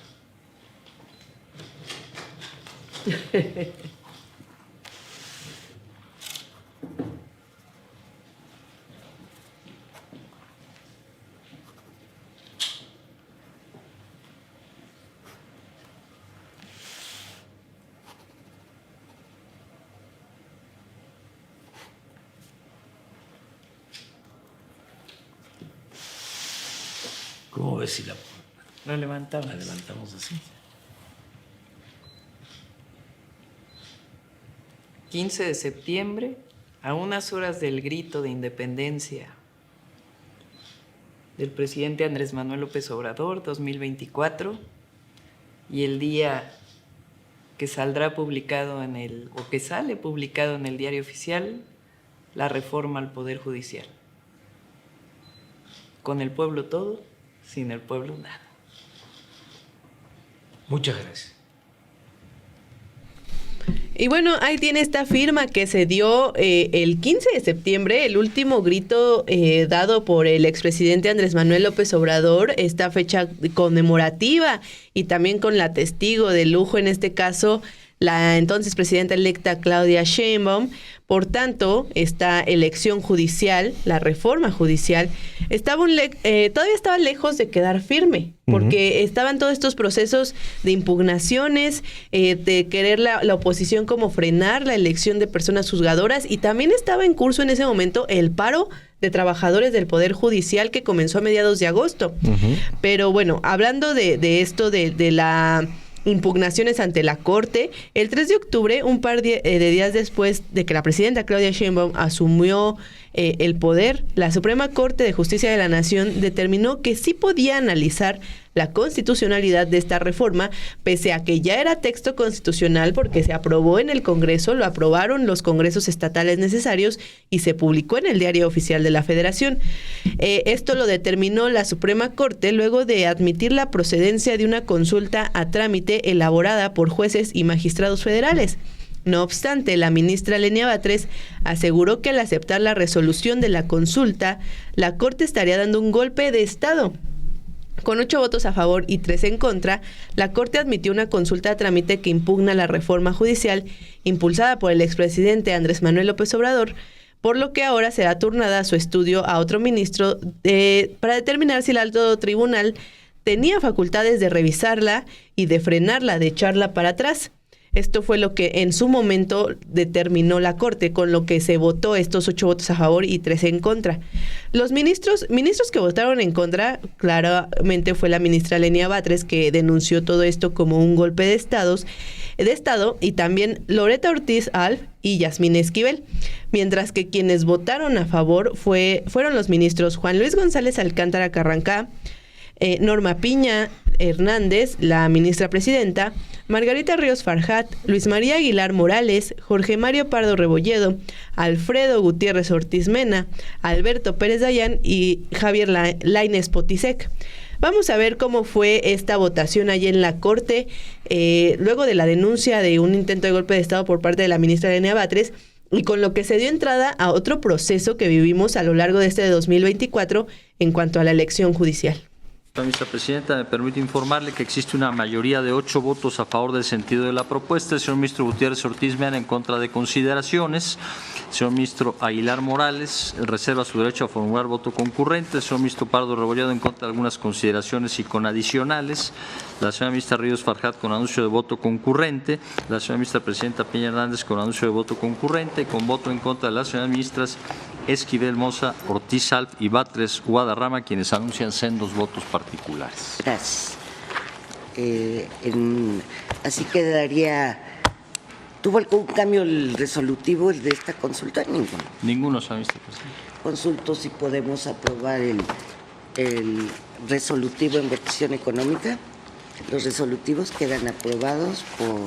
¿Cómo ves si la levantamos así? 15 de septiembre, a unas horas del grito de independencia del presidente Andrés Manuel López Obrador 2024, y el día que saldrá publicado que sale publicado en el Diario Oficial, la reforma al Poder Judicial. Con el pueblo todo, sin el pueblo nada. Muchas gracias. Y bueno, ahí tiene esta firma que se dio el 15 de septiembre, el último grito dado por el expresidente Andrés Manuel López Obrador, esta fecha conmemorativa y también con la testigo de lujo, en este caso, la entonces presidenta electa Claudia Sheinbaum. Por tanto, esta elección judicial, la reforma judicial, todavía estaba lejos de quedar firme, porque estaban todos estos procesos de impugnaciones, de querer la oposición como frenar la elección de personas juzgadoras, y también estaba en curso en ese momento el paro de trabajadores del Poder Judicial que comenzó a mediados de agosto. Pero bueno, hablando de esto, de la impugnaciones ante la Corte, el 3 de octubre, un par de días después de que la presidenta Claudia Sheinbaum asumió el poder, la Suprema Corte de Justicia de la Nación determinó que sí podía analizar la constitucionalidad de esta reforma, pese a que ya era texto constitucional porque se aprobó en el Congreso, lo aprobaron los congresos estatales necesarios y se publicó en el Diario Oficial de la Federación. Esto lo determinó la Suprema Corte luego de admitir la procedencia de una consulta a trámite elaborada por jueces y magistrados federales. No obstante, la ministra Lenia Batres aseguró que al aceptar la resolución de la consulta, la Corte estaría dando un golpe de Estado. Con 8 votos a favor y 3 en contra, la Corte admitió una consulta a trámite que impugna la reforma judicial impulsada por el expresidente Andrés Manuel López Obrador, por lo que ahora será turnada su estudio a otro ministro para determinar si el alto tribunal tenía facultades de revisarla y de frenarla, de echarla para atrás. Esto fue lo que en su momento determinó la Corte, con lo que se votó estos 8 votos a favor y 3 en contra. Los ministros que votaron en contra, claramente fue la ministra Lenia Batres, que denunció todo esto como un golpe de Estado, y también Loreta Ortiz Alf y Yasmín Esquivel, mientras que quienes votaron a favor fueron los ministros Juan Luis González Alcántara Carrancá, Norma Piña Hernández, la ministra presidenta, Margarita Ríos Farjat, Luis María Aguilar Morales, Jorge Mario Pardo Rebolledo, Alfredo Gutiérrez Ortiz Mena, Alberto Pérez Dayán y Javier Lainez Potisek. Vamos a ver cómo fue esta votación allí en la Corte, luego de la denuncia de un intento de golpe de Estado por parte de la ministra Lenia Batres, y con lo que se dio entrada a otro proceso que vivimos a lo largo de este 2024 en cuanto a la elección judicial. Señora Presidenta, me permite informarle que existe una mayoría de 8 votos a favor del sentido de la propuesta. El señor ministro Gutiérrez Ortiz Mena en contra de consideraciones. El señor ministro Aguilar Morales reserva su derecho a formular voto concurrente. El señor ministro Pardo Rebolledo en contra de algunas consideraciones y con adicionales. La señora ministra Ríos Farjat con anuncio de voto concurrente. La señora ministra presidenta Piña Hernández con anuncio de voto concurrente. Con voto en contra de las señoras ministras Esquivel Moza, Ortiz Alf y Batres Guadarrama, quienes anuncian sendos votos particulares. Gracias. Así quedaría. ¿Tuvo algún cambio el resolutivo el de esta consulta? Ninguno. Ninguno, señora ministra presidenta. Consulto si podemos aprobar el resolutivo en votación económica. Los resolutivos quedan aprobados por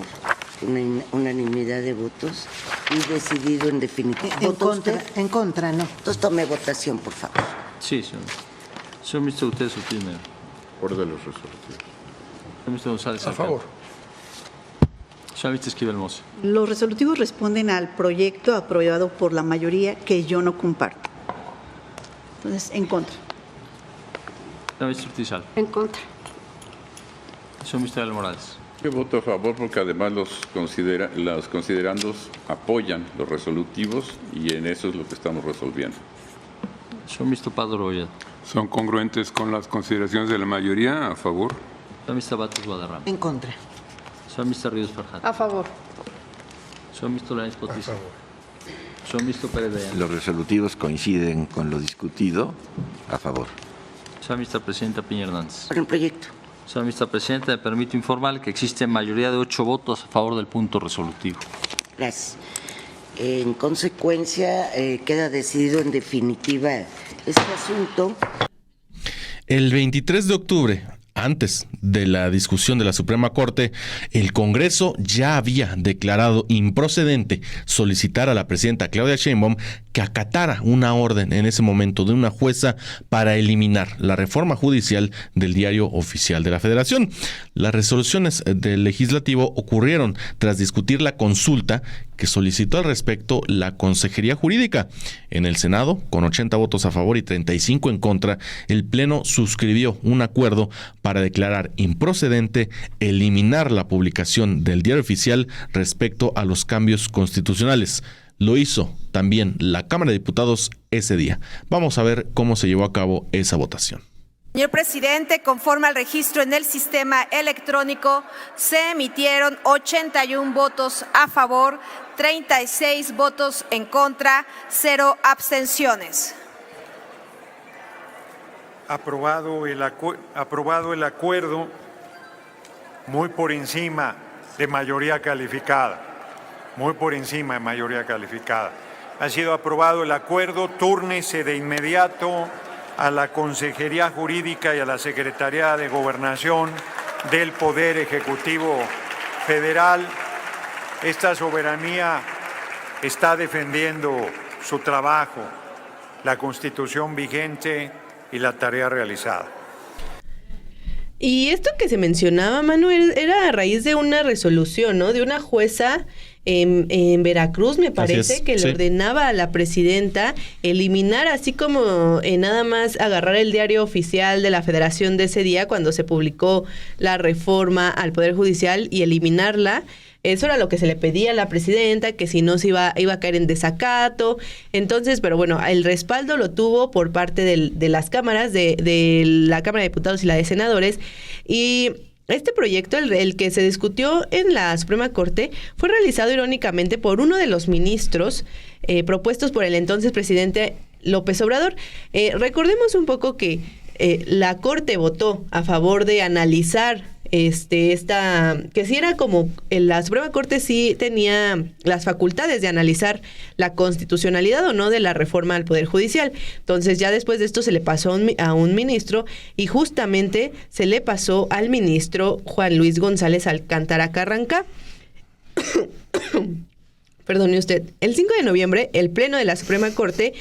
una unanimidad de votos y decidido en definitiva. En contra, no. Entonces tome votación, por favor. Sí, señor. Señor ministro Gutiérrez Ortiz Mena. Por de los resolutivos. Señor ministro González. A favor. Señor ministro Esquivel Moza. Los resolutivos responden al proyecto aprobado por la mayoría que yo no comparto. Entonces, en contra. Señor ministro Ortiz Alf. En contra. Señor ministro Aguilar Morales. Yo voto a favor porque además los considerandos apoyan los resolutivos y en eso es lo que estamos resolviendo. Señor ministro Pardo Rebolledo. ¿Son congruentes con las consideraciones de la mayoría? ¿A favor? Señor ministro Batres Guadarrama. En contra. Señor ministro Ríos Farjat. A favor. Señor ministro Lainez Potisek. Señor ministro Pérez Dayán. Los resolutivos coinciden con lo discutido. A favor. Señora ministra presidenta Piña Hernández. Por el proyecto. Señora ministra presidenta, me permito informar que existe mayoría de 8 votos a favor del punto resolutivo. Gracias. En consecuencia, queda decidido en definitiva este asunto. El 23 de octubre, antes de la discusión de la Suprema Corte, el Congreso ya había declarado improcedente solicitar a la presidenta Claudia Sheinbaum que acatara una orden en ese momento de una jueza para eliminar la reforma judicial del Diario Oficial de la Federación. Las resoluciones del legislativo ocurrieron tras discutir la consulta que solicitó al respecto la Consejería Jurídica. En el Senado, con 80 votos a favor y 35 en contra, el Pleno suscribió un acuerdo para declarar improcedente eliminar la publicación del Diario Oficial respecto a los cambios constitucionales. Lo hizo también la Cámara de Diputados ese día. Vamos a ver cómo se llevó a cabo esa votación. Señor presidente, conforme al registro en el sistema electrónico, se emitieron 81 votos a favor, 36 votos en contra, 0 abstenciones. Aprobado el acuerdo muy por encima de mayoría calificada. Muy por encima de mayoría calificada. Ha sido aprobado el acuerdo, túrnese de inmediato a la Consejería Jurídica y a la Secretaría de Gobernación del Poder Ejecutivo Federal. Esta soberanía está defendiendo su trabajo, la Constitución vigente y la tarea realizada. Y esto que se mencionaba, Manuel, era a raíz de una resolución, ¿no? De una jueza en Veracruz, me parece, que le ordenaba a la presidenta eliminar, así como nada más agarrar el Diario Oficial de la Federación de ese día, cuando se publicó la reforma al Poder Judicial, y eliminarla. Eso era lo que se le pedía a la presidenta, que si no se iba a caer en desacato. Entonces, pero bueno, el respaldo lo tuvo por parte de las cámaras, de la Cámara de Diputados y la de Senadores. Y este proyecto, el que se discutió en la Suprema Corte, fue realizado irónicamente por uno de los ministros propuestos por el entonces presidente López Obrador. Recordemos un poco que la Corte votó a favor de analizar que sí era como la Suprema Corte sí tenía las facultades de analizar la constitucionalidad o no de la reforma al Poder Judicial. Entonces ya después de esto se le pasó a un ministro, y justamente se le pasó al ministro Juan Luis González Alcántara Carranca. Perdone usted. El 5 de noviembre, el Pleno de la Suprema Corte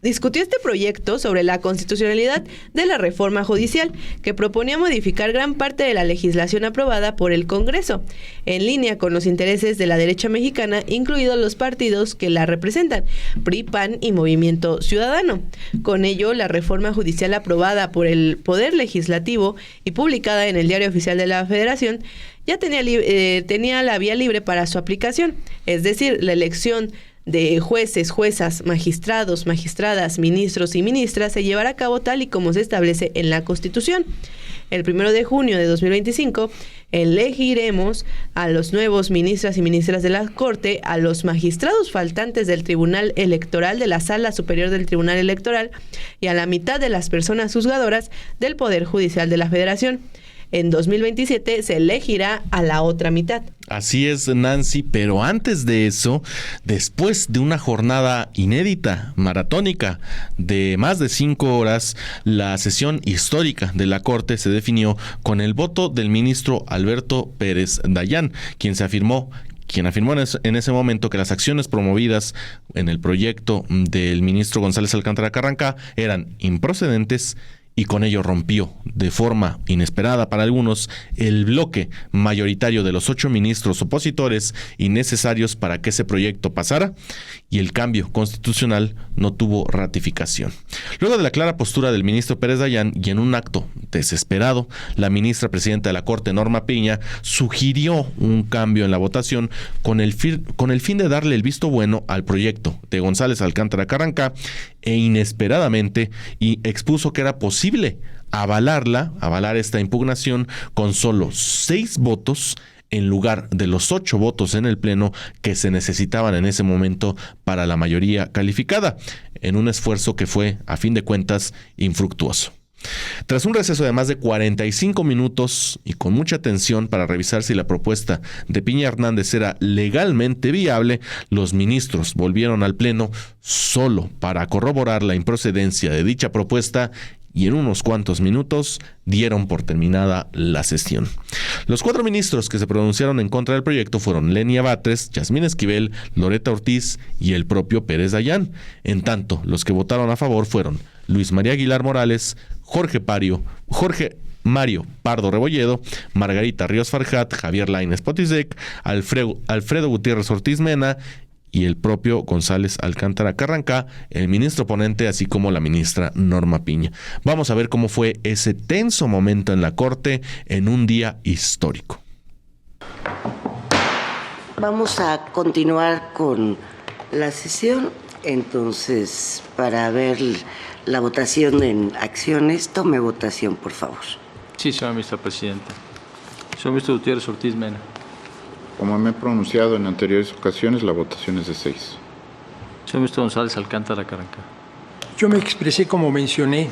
discutió este proyecto sobre la constitucionalidad de la reforma judicial, que proponía modificar gran parte de la legislación aprobada por el Congreso, en línea con los intereses de la derecha mexicana, incluidos los partidos que la representan, PRI, PAN y Movimiento Ciudadano. Con ello, la reforma judicial aprobada por el Poder Legislativo y publicada en el Diario Oficial de la Federación ya tenía la vía libre para su aplicación, es decir, la elección de jueces, juezas, magistrados, magistradas, ministros y ministras se llevará a cabo tal y como se establece en la Constitución. El 1 de junio de 2025 elegiremos a los nuevos ministras y ministras de la Corte, a los magistrados faltantes del Tribunal Electoral, de la Sala Superior del Tribunal Electoral, y a la mitad de las personas juzgadoras del Poder Judicial de la Federación. En 2027 se elegirá a la otra mitad. Así es, Nancy, pero antes de eso, después de una jornada inédita, maratónica, de más de 5 horas, la sesión histórica de la Corte se definió con el voto del ministro Alberto Pérez Dayán, quien afirmó en ese momento que las acciones promovidas en el proyecto del ministro González Alcántara Carranca eran improcedentes, y con ello rompió de forma inesperada para algunos el bloque mayoritario de los 8 ministros opositores y necesarios para que ese proyecto pasara, y el cambio constitucional no tuvo ratificación. Luego de la clara postura del ministro Pérez Dayán, y en un acto desesperado, la ministra presidenta de la Corte, Norma Piña, sugirió un cambio en la votación con el fin de darle el visto bueno al proyecto de González Alcántara Carranca, e inesperadamente expuso que era posible avalar esta impugnación con solo 6 votos en lugar de los 8 votos en el Pleno que se necesitaban en ese momento para la mayoría calificada, en un esfuerzo que fue, a fin de cuentas, infructuoso. Tras un receso de más de 45 minutos y con mucha atención para revisar si la propuesta de Piña Hernández era legalmente viable, los ministros volvieron al Pleno solo para corroborar la improcedencia de dicha propuesta y en unos cuantos minutos dieron por terminada la sesión. Los 4 ministros que se pronunciaron en contra del proyecto fueron Lenia Batres, Yasmín Esquivel, Loretta Ortiz y el propio Pérez Dayán. En tanto, los que votaron a favor fueron Luis María Aguilar Morales, Jorge Mario Pardo Rebolledo, Margarita Ríos Farjat, Javier Lainez Potisek, Alfredo Gutiérrez Ortiz Mena y el propio González Alcántara Carrancá, el ministro ponente, así como la ministra Norma Piña. Vamos a ver cómo fue ese tenso momento en la Corte en un día histórico. Vamos a continuar con la sesión. Entonces, para ver la votación en acciones, tome votación, por favor. Sí, señora ministra presidenta. Señor ministro Gutiérrez Ortiz Mena. Como me he pronunciado en anteriores ocasiones, la votación es de 6. Señor ministro González Alcántara Carrancá. Yo me expresé como mencioné,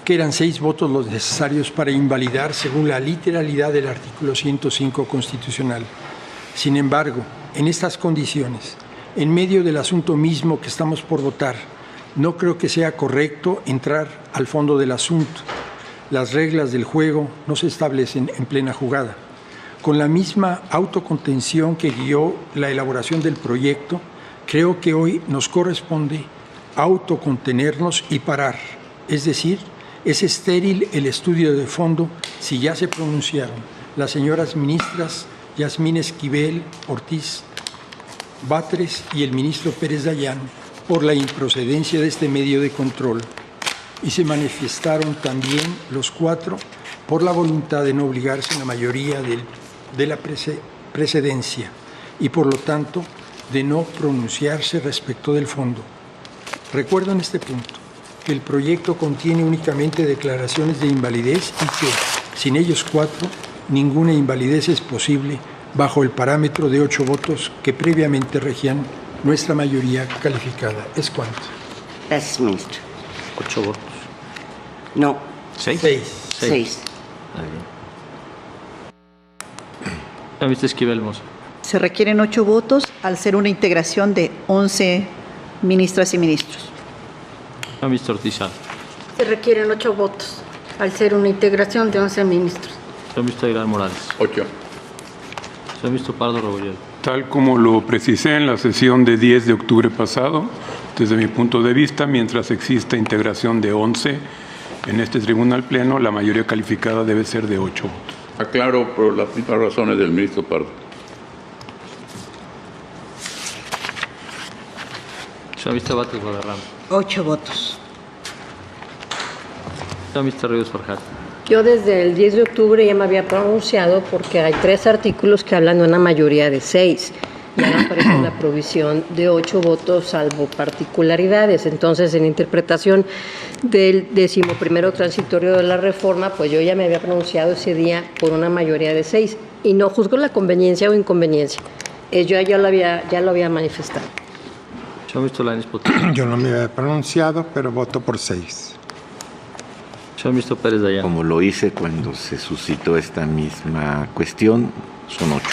que eran 6 votos los necesarios para invalidar según la literalidad del artículo 105 constitucional. Sin embargo, en estas condiciones, en medio del asunto mismo que estamos por votar, no creo que sea correcto entrar al fondo del asunto. Las reglas del juego no se establecen en plena jugada. Con la misma autocontención que guió la elaboración del proyecto, creo que hoy nos corresponde autocontenernos y parar. Es decir, es estéril el estudio de fondo si ya se pronunciaron las señoras ministras Yasmín Esquivel, Ortiz, Batres y el ministro Pérez Dayán por la improcedencia de este medio de control. Y se manifestaron también los 4 por la voluntad de no obligarse a la mayoría de la precedencia y por lo tanto de no pronunciarse respecto del fondo. Recuerdo en este punto que el proyecto contiene únicamente declaraciones de invalidez y que, sin ellos 4, ninguna invalidez es posible bajo el parámetro de 8 votos que previamente regían nuestra mayoría calificada. ¿Es cuánto? Gracias, ministro. 8 votos. No. 6. 6. La ministra Esquivel Moza. Se requieren 8 votos al ser una integración de 11 ministras y ministros. La ministra Ortiz. Se requieren 8 votos al ser una integración de 11 ministros. Señor ministro Aguilar Morales. 8. Señor ministro Pardo Rebolledo. Tal como lo precisé en la sesión de 10 de octubre pasado, desde mi punto de vista, mientras exista integración de 11 en este tribunal pleno, la mayoría calificada debe ser de 8 votos. Aclaro por las mismas razones del ministro Pardo. Señor ministro Batres Guadarrama. 8 votos. Señor ministro Ríos Farjat. Yo desde el 10 de octubre ya me había pronunciado porque hay 3 artículos que hablan de una mayoría de 6. Ya no aparece la provisión de 8 votos salvo particularidades. Entonces, en interpretación del 11º transitorio de la reforma, pues yo ya me había pronunciado ese día por una mayoría de 6. Y no juzgo la conveniencia o inconveniencia. Yo ya lo había manifestado. Señor ministro Lainez Potisek. Yo no me había pronunciado, pero voto por 6. Señor ministro Pérez Dayán. Como lo hice cuando se suscitó esta misma cuestión, son 8.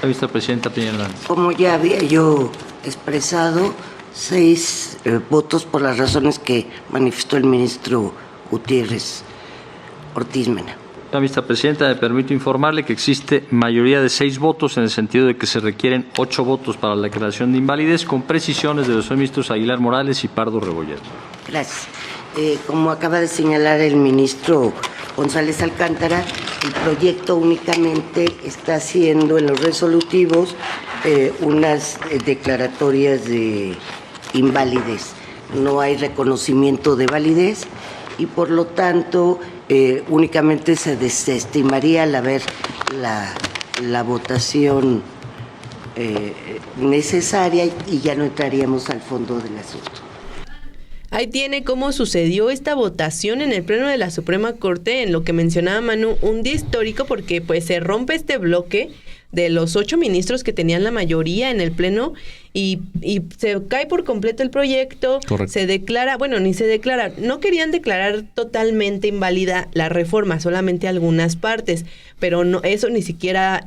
La vicepresidenta Piña Hernández. Como ya había yo expresado, 6 votos por las razones que manifestó el ministro Gutiérrez Ortiz Mena. La vicepresidenta, me permito informarle que existe mayoría de 6 votos en el sentido de que se requieren 8 votos para la declaración de invalidez, con precisiones de los ministros Aguilar Morales y Pardo Rebolledo. Gracias. Como acaba de señalar el ministro González Alcántara, el proyecto únicamente está haciendo en los resolutivos unas declaratorias de invalidez. No hay reconocimiento de validez y por lo tanto únicamente se desestimaría al haber la votación necesaria y ya no entraríamos al fondo del asunto. Ahí tiene cómo sucedió esta votación en el Pleno de la Suprema Corte, en lo que mencionaba Manu, un día histórico porque pues se rompe este bloque de los 8 ministros que tenían la mayoría en el Pleno y se cae por completo el proyecto. Correcto. Se declara, bueno, ni se declara, no querían declarar totalmente inválida la reforma, solamente algunas partes, pero no, eso ni siquiera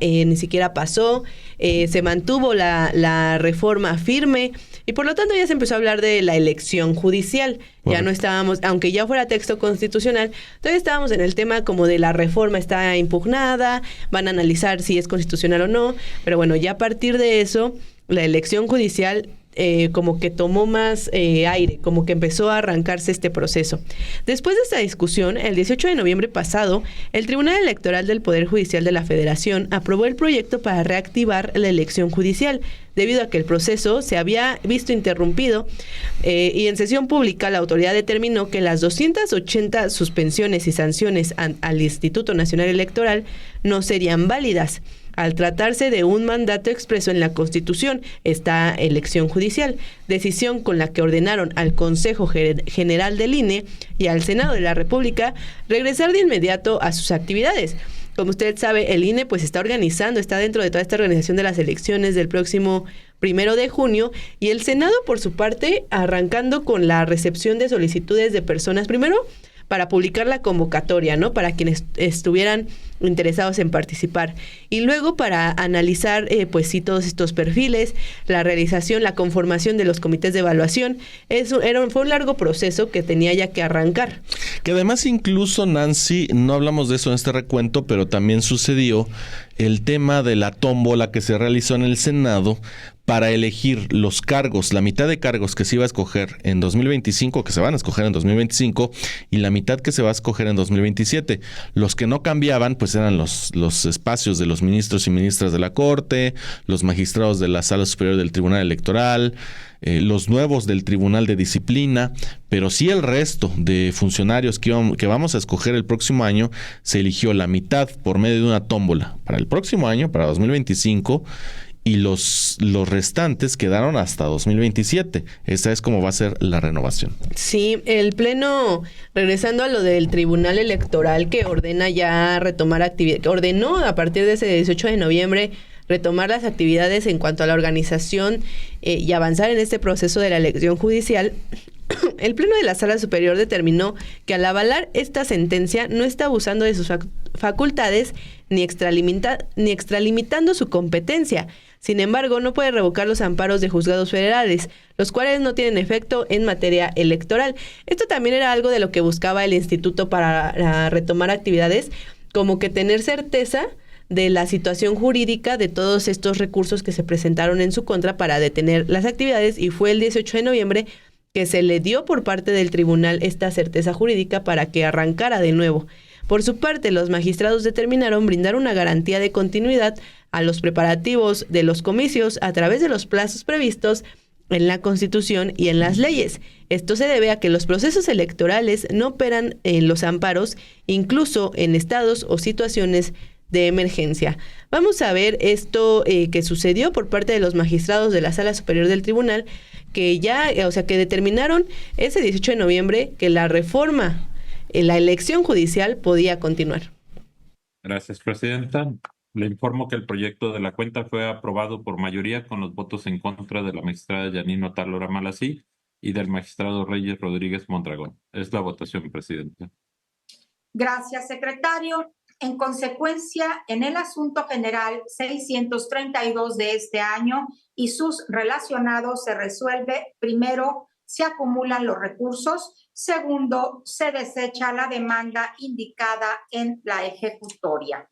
pasó. Se mantuvo la reforma firme y por lo tanto ya se empezó a hablar de la elección judicial. Ya no estábamos, aunque ya fuera texto constitucional, todavía estábamos en el tema como de la reforma está impugnada, van a analizar si es constitucional o no, pero bueno, ya a partir de eso, la elección judicial como que tomó más aire, como que empezó a arrancarse este proceso. Después de esta discusión, el 18 de noviembre pasado, el Tribunal Electoral del Poder Judicial de la Federación aprobó el proyecto para reactivar la elección judicial, debido a que el proceso se había visto interrumpido y en sesión pública la autoridad determinó que las 280 suspensiones y sanciones al Instituto Nacional Electoral no serían válidas. Al tratarse de un mandato expreso en la Constitución, esta elección judicial, decisión con la que ordenaron al Consejo General del INE y al Senado de la República regresar de inmediato a sus actividades. Como usted sabe, el INE pues está dentro de toda esta organización de las elecciones del próximo 1 de junio, y el Senado, por su parte, arrancando con la recepción de solicitudes de personas, primero para publicar la convocatoria, ¿no? Para quienes estuvieran interesados en participar. Y luego para analizar, pues sí, todos estos perfiles, la realización, la conformación de los comités de evaluación. Fue un largo proceso que tenía ya que arrancar. Que además incluso, Nancy, no hablamos de eso en este recuento, pero también sucedió el tema de la tómbola que se realizó en el Senado para elegir los cargos, la mitad de cargos que se iba a escoger en 2025, que se van a escoger en 2025, y la mitad que se va a escoger en 2027. Los que no cambiaban, pues eran los espacios de los ministros y ministras de la Corte, los magistrados de la Sala Superior del Tribunal Electoral, los nuevos del Tribunal de Disciplina, pero sí el resto de funcionarios que vamos a escoger el próximo año, se eligió la mitad por medio de una tómbola para el próximo año, para 2025, y los restantes quedaron hasta 2027. Esa es como va a ser la renovación. Sí, el Pleno, regresando a lo del Tribunal Electoral que ordena ya retomar actividad, ordenó a partir de ese 18 de noviembre retomar las actividades en cuanto a la organización y avanzar en este proceso de la elección judicial. El Pleno de la Sala Superior determinó que al avalar esta sentencia no está abusando de sus facultades ni extralimitando su competencia. Sin embargo, no puede revocar los amparos de juzgados federales, los cuales no tienen efecto en materia electoral. Esto también era algo de lo que buscaba el instituto para retomar actividades, como que tener certeza de la situación jurídica de todos estos recursos que se presentaron en su contra para detener las actividades, y fue el 18 de noviembre que se le dio por parte del tribunal esta certeza jurídica para que arrancara de nuevo. Por su parte, los magistrados determinaron brindar una garantía de continuidad a los preparativos de los comicios a través de los plazos previstos en la Constitución y en las leyes. Esto se debe a que los procesos electorales no operan en los amparos, incluso en estados o situaciones de emergencia. Vamos a ver esto que sucedió por parte de los magistrados de la Sala Superior del Tribunal, que que determinaron ese 18 de noviembre que la reforma en la elección judicial podía continuar. Gracias, Presidenta. Le informo que el proyecto de la cuenta fue aprobado por mayoría con los votos en contra de la magistrada Yanino Talora Malasí y del magistrado Reyes Rodríguez Mondragón. Es la votación, Presidenta. Gracias, secretario. En consecuencia, en el asunto general 632 de este año y sus relacionados se resuelve: primero, se acumulan los recursos; segundo, se desecha la demanda indicada en la ejecutoria.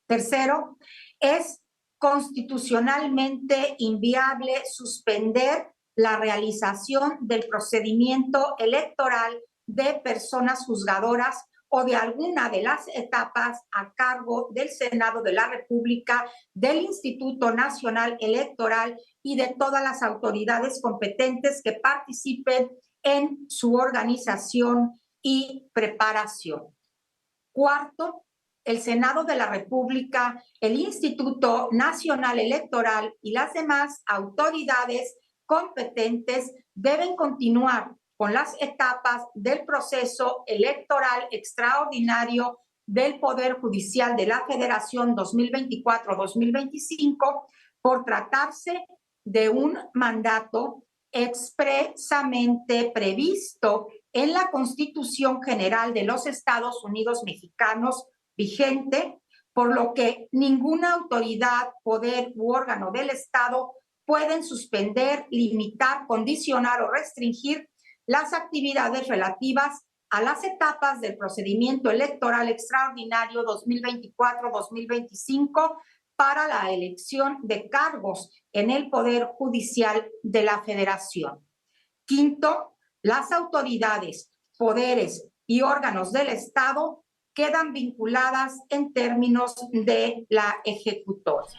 Tercero, es constitucionalmente inviable suspender la realización del procedimiento electoral de personas juzgadoras o de alguna de las etapas a cargo del Senado de la República, del Instituto Nacional Electoral y de todas las autoridades competentes que participen en su organización y preparación. Cuarto, el Senado de la República, el Instituto Nacional Electoral y las demás autoridades competentes deben continuar con las etapas del proceso electoral extraordinario del Poder Judicial de la Federación 2024-2025 por tratarse de un mandato expresamente previsto en la Constitución General de los Estados Unidos Mexicanos vigente, por lo que ninguna autoridad, poder u órgano del Estado pueden suspender, limitar, condicionar o restringir las actividades relativas a las etapas del procedimiento electoral extraordinario 2024-2025 para la elección de cargos en el Poder Judicial de la Federación. Quinto, las autoridades, poderes y órganos del Estado quedan vinculadas en términos de la ejecutoria.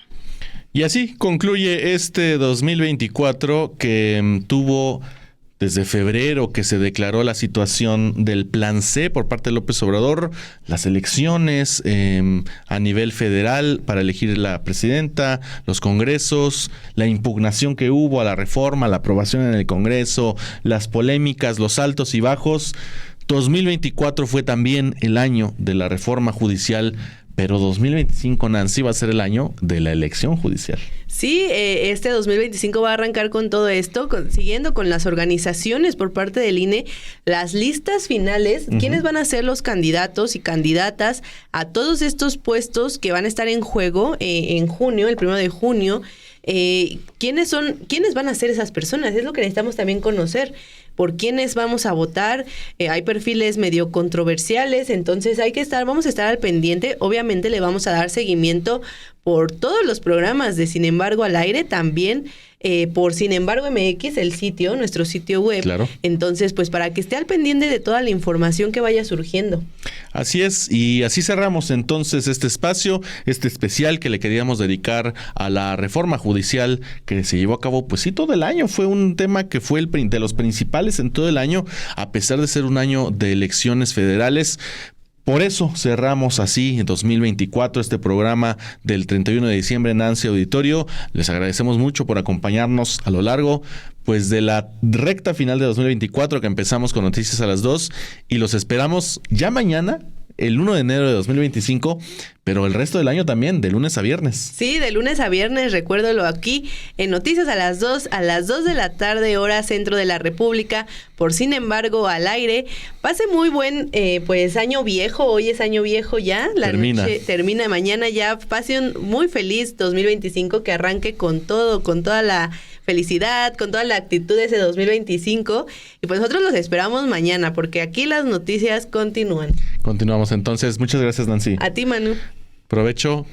Y así concluye este 2024 que tuvo desde febrero que se declaró la situación del Plan C por parte de López Obrador, las elecciones a nivel federal para elegir la presidenta, los congresos, la impugnación que hubo a la reforma, la aprobación en el Congreso, las polémicas, los altos y bajos. 2024 fue también el año de la reforma judicial, pero 2025, Nancy, va a ser el año de la elección judicial. Sí, este 2025 va a arrancar con todo esto, siguiendo con las organizaciones por parte del INE, las listas finales, quiénes van a ser los candidatos y candidatas a todos estos puestos que van a estar en juego en junio, el 1 de junio. ¿Quiénes van a ser esas personas? Es lo que necesitamos también conocer. ¿Por quiénes vamos a votar? Hay perfiles medio controversiales, entonces vamos a estar al pendiente. Obviamente le vamos a dar seguimiento por todos los programas de Sin Embargo al Aire, también por Sin Embargo MX, el sitio, nuestro sitio web. Claro. Entonces, pues para que esté al pendiente de toda la información que vaya surgiendo. Así es, y así cerramos entonces este espacio, este especial que le queríamos dedicar a la reforma judicial que se llevó a cabo, pues sí, todo el año. Fue un tema que fue de los principales en todo el año, a pesar de ser un año de elecciones federales. Por eso cerramos así en 2024 este programa del 31 de diciembre en Nancy Auditorio. Les agradecemos mucho por acompañarnos a lo largo pues de la recta final de 2024 que empezamos con Noticias a las 2 y los esperamos ya mañana, el 1 de enero de 2025, pero el resto del año también, de lunes a viernes. Sí, de lunes a viernes, recuérdalo aquí en Noticias a las 2 de la tarde, hora centro de la República, por Sin Embargo al Aire. Pase muy buen pues año viejo, hoy es año viejo ya, noche termina mañana ya, pase un muy feliz 2025, que arranque con todo, con toda la felicidad, con toda la actitud de ese 2025, y pues nosotros los esperamos mañana, porque aquí las noticias continúan. Continuamos entonces, muchas gracias, Nancy. A ti, Manu. Provecho.